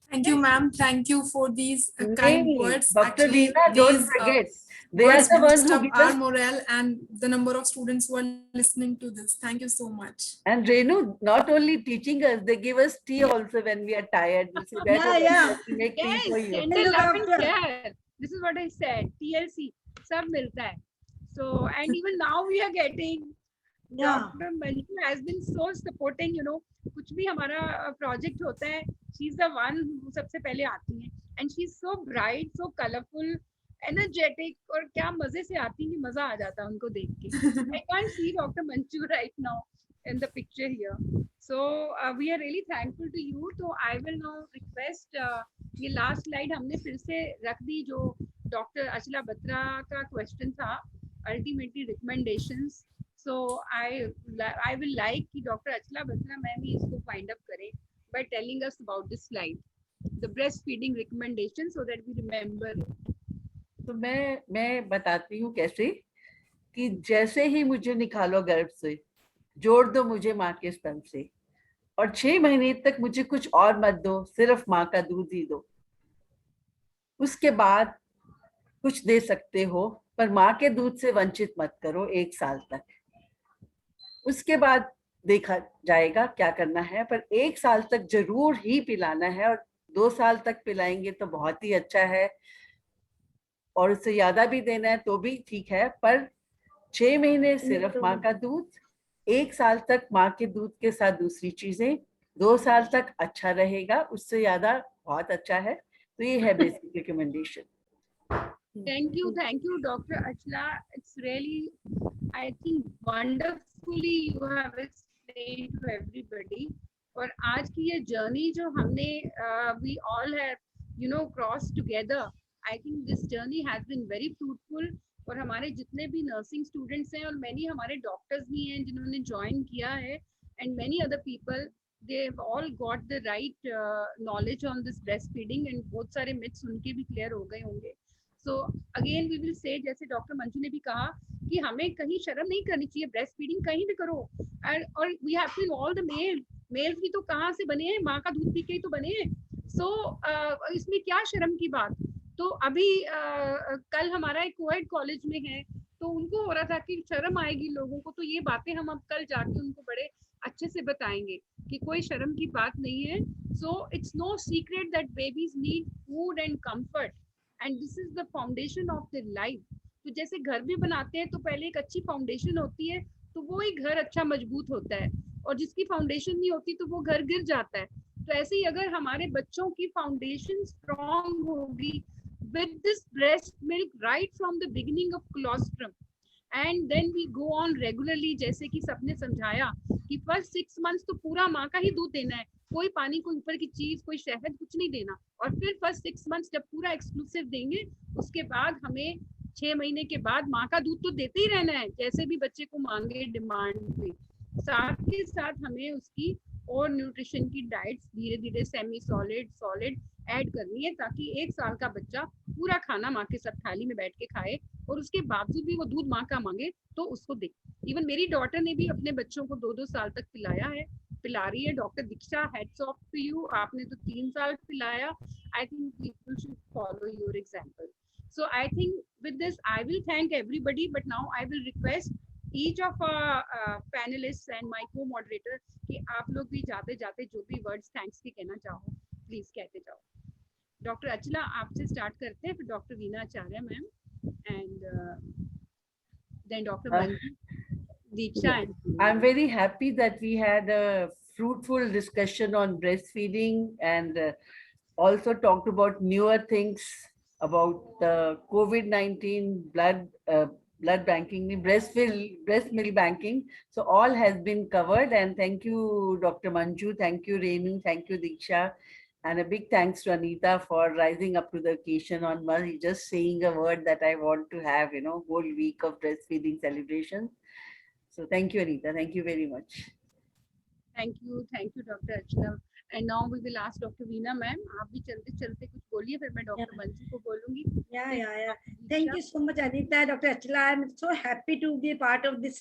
Speaker 1: Thank you, ma'am. Thank you for these kind words.
Speaker 3: Dr. Veena, don't forget. They are the ones who give
Speaker 1: our morale and the number of students who are listening to this. Thank you so much.
Speaker 3: And Renu, not only teaching us, they give us tea also when we are tired. They say, make tea for you.
Speaker 2: This is what I said. TLC, sab milta hai. So, and even now we are getting. Dr. Manju has been so supporting, you know, कुछ भी हमारा project होता है, she's the one who सबसे पहले आती है, and she's so bright, so colorful, energetic, और क्या मजे से आती है कि मजा आ जाता है उनको देख के. I can't see Dr. Manju right now in the picture here. So we are really thankful to you. So I will now request ये लास्ट स्लाइड हमने फिर से रख दी जो डॉक्टर अचला बत्रा का क्वेश्चन था, ultimately recommendations. So I will like कि doctor अचला Batra ma'am ही इसको फाइंड अप करें by telling us about this slide, the breastfeeding recommendations, so that we remember it.
Speaker 3: तो मैं बताती हूँ कैसे, कि जैसे ही मुझे निकालो गर्भ से, जोड़ दो मुझे माँ के स्तन से, और 6 महीने तक मुझे कुछ और मत दो, सिर्फ माँ का दूध ही दो. उसके बाद कुछ दे सकते हो, पर माँ के दूध से वंचित मत करो 1 साल तक. उसके बाद देखा जाएगा क्या करना है, पर 1 साल तक जरूर ही पिलाना है, और 2 साल तक पिलाएंगे तो बहुत ही अच्छा है, और उससे ज्यादा भी देना है तो भी ठीक है, पर 6 महीने सिर्फ माँ का दूध, 1 साल तक माँ के दूध के साथ दूसरी चीजें, 2 साल तक अच्छा रहेगा, उससे ज्यादा बहुत अच्छा है. तो ये है basic recommendation.
Speaker 2: Thank you, Dr. Achla. It's really, I think, wonderfully you have explained to everybody. और आज की ये जर्नी जो हमने we all have crossed together, I think this journey has been very fruitful. और हमारे जितने भी नर्सिंग स्टूडेंट्स हैं और मैनी हमारे डॉक्टर्स भी हैं जिन्होंने ज्वाइन किया है, and many other people, they've all got the right knowledge on this breastfeeding, and बहुत सारे myths उनके भी clear हो गए होंगे. So again we will say, जैसे डॉक्टर मंजू ने भी कहा कि हमें कहीं शर्म नहीं करनी चाहिए, ब्रेस्ट फीडिंग कहीं भी करो. और we have to involve the males भी तो कहाँ से बने हैं, माँ का दूध पी के ही तो बने हैं. सो इसमें क्या शर्म की बात. तो अभी कल हमारा एक कोएड कॉलेज में है, तो उनको हो रहा था कि शर्म आएगी लोगों को, तो ये बातें हम अब कल जाके उनको बड़े अच्छे से बताएंगे कि कोई शर्म की बात नहीं है. So it's no secret that babies need food and comfort, and this is the foundation of the life. तो जैसे घर भी बनाते हैं तो पहले एक अच्छी फाउंडेशन होती है, तो वो ही घर अच्छा मजबूत होता है, और जिसकी फाउंडेशन नहीं होती तो वो घर गिर जाता है. तो ऐसे ही अगर हमारे बच्चों की फाउंडेशन स्ट्रॉन्ग होगी with this breast milk right from the beginning of colostrum, and then we go on regularly, जैसे कि सबने समझाया कि first 6 months तो पूरा माँ का ही दूध देना है, कोई पानी, कोई ऊपर की चीज, कोई शहद, कुछ नहीं देना. और फिर first 6 months जब पूरा एक्सक्लूसिव देंगे, उसके बाद हमें 6 महीने के बाद माँ का दूध तो देते ही रहना है, जैसे भी बच्चे को मांगे डिमांड में. साथ के साथ हमें उसकी और न्यूट्रिशन की डाइट्स धीरे धीरे सेमी सॉलिड, सॉलिड ऐड करनी है, ताकि 1 साल का बच्चा पूरा खाना माँ के साथ थाली में बैठ के खाए, और उसके बावजूद भी वो दूध माँ का मांगे तो उसको दे. इवन मेरी डॉटर ने भी अपने बच्चों को 2-2 साल तक पिलाया है, पिला रही है. Doctor Diksha, hats off to you, आपने तो 3 साल पिलाया. I think people should follow your example. So I think with this I will thank everybody, but now I will request each of our panelists and my co-moderator कि आप लोग भी जाते जाते जो भी वर्ड्स थैंक्स के कहना चाहो प्लीज कहते जाओ. डॉक्टर अचला, आपसे स्टार्ट करते हैं, फिर doctor Veena Acharya ma'am, and then doctor Manju, Diksha.
Speaker 3: I'm very happy that we had a fruitful discussion on breastfeeding, and also talked about newer things about COVID-19, blood banking, breast milk banking. So all has been covered, and thank you Dr. Manju, thank you Renu, thank you Diksha, and a big thanks to Anita for rising up to the occasion on just saying a word that I want to have, whole week of breastfeeding celebrations. So thank you Anita, thank you very much.
Speaker 2: Thank you Dr. Achla. And now we will ask Dr. Veena ma'am, आप भी चलते चलते कुछ बोलिए, फिर मैं doctor Manju को बोलूंगी.
Speaker 6: Yeah. Thank you so much, Anita, Dr. Achla. I'm so happy to be a part of this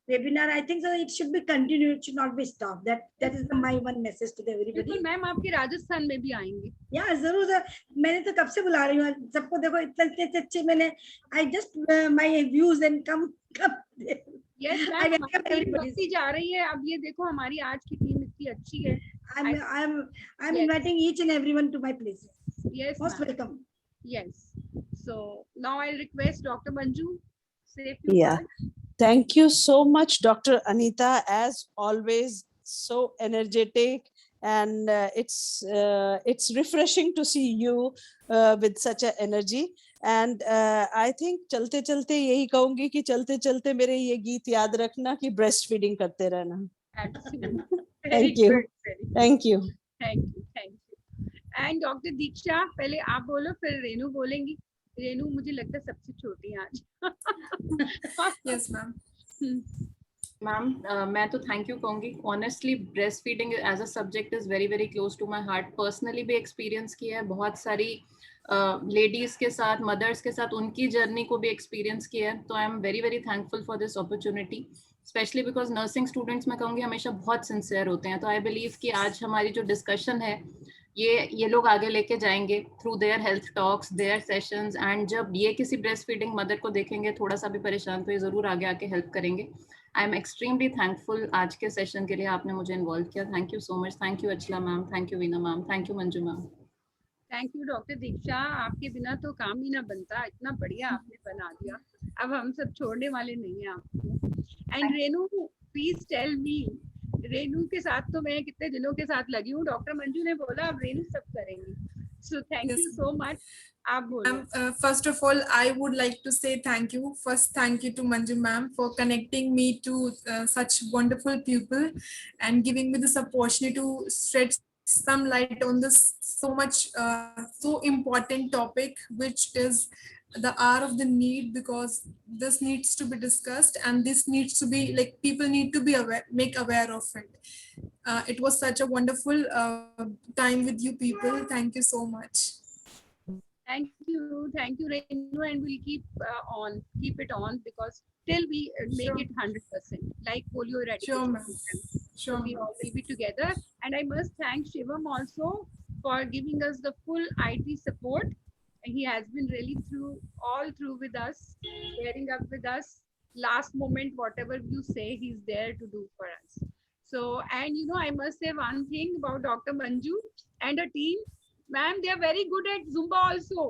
Speaker 6: webinar. I think so it should be continued, it should not be stopped. That is my one message to everybody.
Speaker 2: बिल्कुल ma'am, आपके राजस्थान में भी आएंगे.
Speaker 6: Yeah, जरूर. मैंने तो कब से बुला रही हूँ सबको. देखो इतने अच्छे मैंने I just my views and come.
Speaker 2: Yes ma'am, बढ़ती जा रही है. अब ये देखो हमारी आज की टीम इतनी अच्छी है. I'm inviting each and everyone to my place. Yes,
Speaker 6: most welcome.
Speaker 2: Yes. So now I'll request Dr. Manju, say a few words.
Speaker 7: Thank you so much, Dr. Anita, as always, so energetic, and it's refreshing to see you with such a energy. And I think चलते चलते यही कहूंगी कि चलते चलते मेरे ये गीत याद रखना कि ब्रेस्ट फीडिंग करते रहना.
Speaker 2: Absolutely.
Speaker 7: Thank you. Thank you.
Speaker 2: Thank you. And doctor Diksha, पहले आप बोलो फिर रेनू बोलेंगी. रेनू मुझे लगता है सबसे छोटी है आज.
Speaker 1: Yes, ma'am.
Speaker 5: मैम मैं तो थैंक यू कहूँगी. Honestly breast feeding as a subject is very very close to my heart. Personally भी एक्सपीरियंस किया है, बहुत सारी लेडीज के साथ, मदर्स के साथ उनकी जर्नी को भी एक्सपीरियंस किया है. तो I am very very thankful for this opportunity, specially because nursing students मैं कहूँगी हमेशा बहुत सिंसियर होते हैं. तो आई बिलीव कि आज हमारी जो डिस्कशन है ये लोग आगे लेके जाएंगे through their health talks, their sessions. And जब ये किसी ब्रेस्ट फीडिंग मदर को देखेंगे थोड़ा सा भी परेशान, तो ये जरूर आगे आके हेल्प करेंगे. आई एम एक्सट्रीमली थैंकफुल आज के सेशन के लिए, आपने मुझे इन्वॉल्व किया. Thank you so much. Thank you Achla ma'am, thank you Veena ma'am, thank you Manju ma'am.
Speaker 2: Thank you doctor Diksha, आपके बिना तो काम ही ना बनता. इतना बढ़िया आपने बना दिया. अब हम सब छोड़ने वाले नहीं हैं आपको. And Renu, please tell me, Renu के साथ तो मैं कितने दिनों के साथ लगी हूँ. डॉक्टर मंजू ने बोला अब रेनू सब करेंगी. So thank you so much. आप बोलो.
Speaker 1: First of all, I would like to say thank you. First, thank you to Manju ma'am for connecting me to such wonderful people and giving me this opportunity to shed some light on this so important topic, which is the hour of the need, because this needs to be discussed and this needs to be like people need to be aware of it. It was such a wonderful time with you people. Thank you so much.
Speaker 2: Thank you, Renu, and we'll keep it on because till we make it 100%, like polio eradication.
Speaker 1: Sure, ma'am. Sure.
Speaker 2: We all will be together, and I must thank Shivam also for giving us the full IT support. And he has been really all through with us, bearing up with us. Last moment, whatever you say, he's there to do for us. So, and I must say one thing about Dr. Manju and her team. Ma'am, they are very good at Zumba also.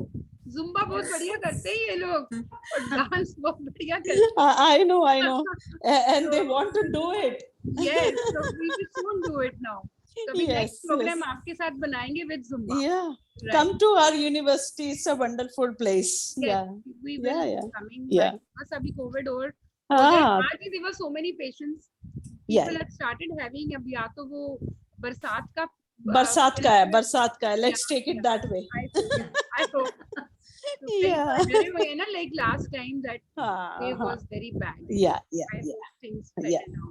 Speaker 2: Zumba बहुत बढ़िया करते हैं ये लोग और dance बहुत बढ़िया करते हैं.
Speaker 7: I know. And they want to do it.
Speaker 2: Yes, so we will soon do it now. So we next
Speaker 7: Yes,
Speaker 2: program
Speaker 7: yes.
Speaker 2: आपके साथ बनाएंगे with Zumba.
Speaker 7: Yeah.
Speaker 2: Right.
Speaker 7: Come to our university. It's a wonderful place.
Speaker 2: Yes,
Speaker 7: Yeah.
Speaker 2: we will
Speaker 7: Yeah,
Speaker 2: be
Speaker 7: yeah.
Speaker 2: coming.
Speaker 7: Yeah.
Speaker 2: बस अभी COVID और
Speaker 7: Ah,
Speaker 2: there were so many patients.
Speaker 7: yeah.
Speaker 2: People have started having अब या तो वो बरसात का
Speaker 7: बरसात का है. Let's take it that way.
Speaker 2: I hope.
Speaker 7: Yeah.
Speaker 2: Anyway, like last time that day was very bad.
Speaker 7: Yeah.
Speaker 2: I hope things
Speaker 7: Yeah.
Speaker 2: better now.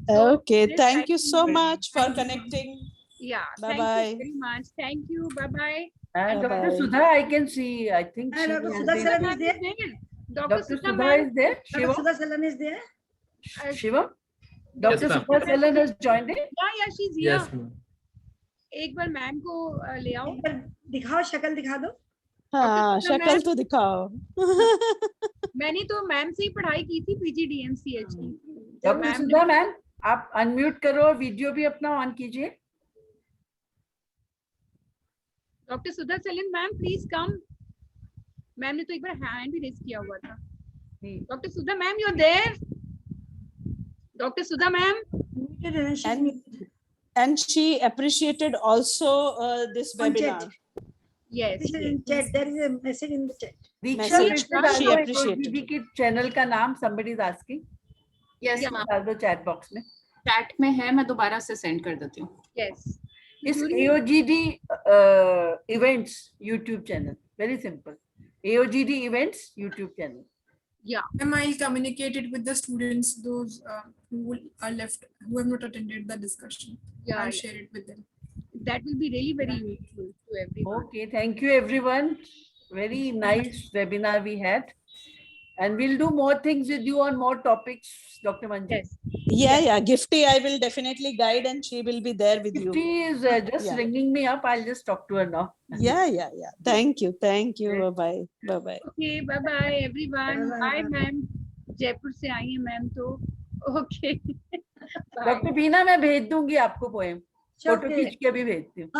Speaker 2: So,
Speaker 7: Okay.
Speaker 2: this
Speaker 7: Thank
Speaker 2: time
Speaker 7: you so
Speaker 2: we-
Speaker 7: much for
Speaker 2: Thank you.
Speaker 7: connecting.
Speaker 2: Yeah.
Speaker 7: Bye-bye.
Speaker 2: Thank you very much. Thank you. Bye-bye.
Speaker 3: And Dr.
Speaker 7: Bye-bye.
Speaker 3: Sudha, I can see, I think she
Speaker 6: Dr.
Speaker 3: has
Speaker 6: Sudha
Speaker 3: been-
Speaker 6: Saran is
Speaker 2: Ma'am
Speaker 6: there.
Speaker 2: is there.
Speaker 3: Dr.
Speaker 2: Dr. Sudha
Speaker 3: Sudha
Speaker 2: ma'am.
Speaker 3: is there.
Speaker 6: Dr.
Speaker 3: Shiva?
Speaker 6: Sudha Salan is there.
Speaker 3: Shiva? Dr.
Speaker 4: ma'am.
Speaker 3: Sudha Salan has joined in.
Speaker 2: Yeah, she's here.
Speaker 4: Yes, ma'am.
Speaker 2: एक बार ma'am को ले आओ.
Speaker 6: एक बार दिखाओ, शक्ल दिखा दो.
Speaker 7: हाँ,
Speaker 2: Sudha
Speaker 7: शक्ल
Speaker 2: ma'am.
Speaker 7: तो दिखाओ.
Speaker 2: मैंने तो मैम से ही पढ़ाई की थी PGDMCH की.
Speaker 3: Dr.
Speaker 2: ma'am
Speaker 3: Sudha मैम, आप अनम्यूट करो और वीडियो भी अपना ऑन कीजिए.
Speaker 2: Doctor Sudha sullen ma'am please come. Ma'am ने तो एक बार हैंड भी रेज किया हुआ था. Doctor Sudha ma'am you are there. Doctor Sudha ma'am.
Speaker 6: Muted and she's
Speaker 7: And-
Speaker 6: muted.
Speaker 7: And she appreciated also this
Speaker 6: On
Speaker 7: webinar.
Speaker 6: chat.
Speaker 2: Yes.
Speaker 6: This is in chat. There is a message in the chat.
Speaker 3: Diksha
Speaker 7: Message,
Speaker 3: फिर से
Speaker 2: she
Speaker 3: डाल दो
Speaker 7: appreciated.
Speaker 3: दीदी की channel का नाम, somebody is asking.
Speaker 5: Yes
Speaker 2: Yeah.
Speaker 5: Ma'am,
Speaker 3: डाल दो चैट बॉक्स में.
Speaker 5: चैट में है, मैं दोबारा से सेंड कर देती हूँ.
Speaker 2: Yes.
Speaker 3: इस
Speaker 2: During-
Speaker 3: AOGD events YouTube channel, very simple. AOGD events YouTube channel.
Speaker 1: And I'll communicate it with the students, those who are left, who have not attended the discussion.
Speaker 2: Yeah,
Speaker 1: I'll
Speaker 2: yeah.
Speaker 1: share it with them.
Speaker 2: That will be really very useful to everyone.
Speaker 3: Okay, thank you everyone. Very nice webinar we had. And we'll do more things with you on more topics, Dr. Manju.
Speaker 2: Yes.
Speaker 7: Yeah. Gifty, I will definitely guide and she will be there with you.
Speaker 3: She is just
Speaker 7: Yeah.
Speaker 3: ringing me up. I'll just talk to her now.
Speaker 7: Yeah. Thank you. Bye-bye.
Speaker 2: Okay. Bye bye everyone.
Speaker 6: Bye-bye.
Speaker 2: Bye ma'am. Jaipur से आई है ma'am तो. Okay. Bye.
Speaker 3: Doctor बीना, मैं भेज दूंगी आपको poem. Photo
Speaker 6: Okay.
Speaker 3: खींच के भी भेजती हूँ.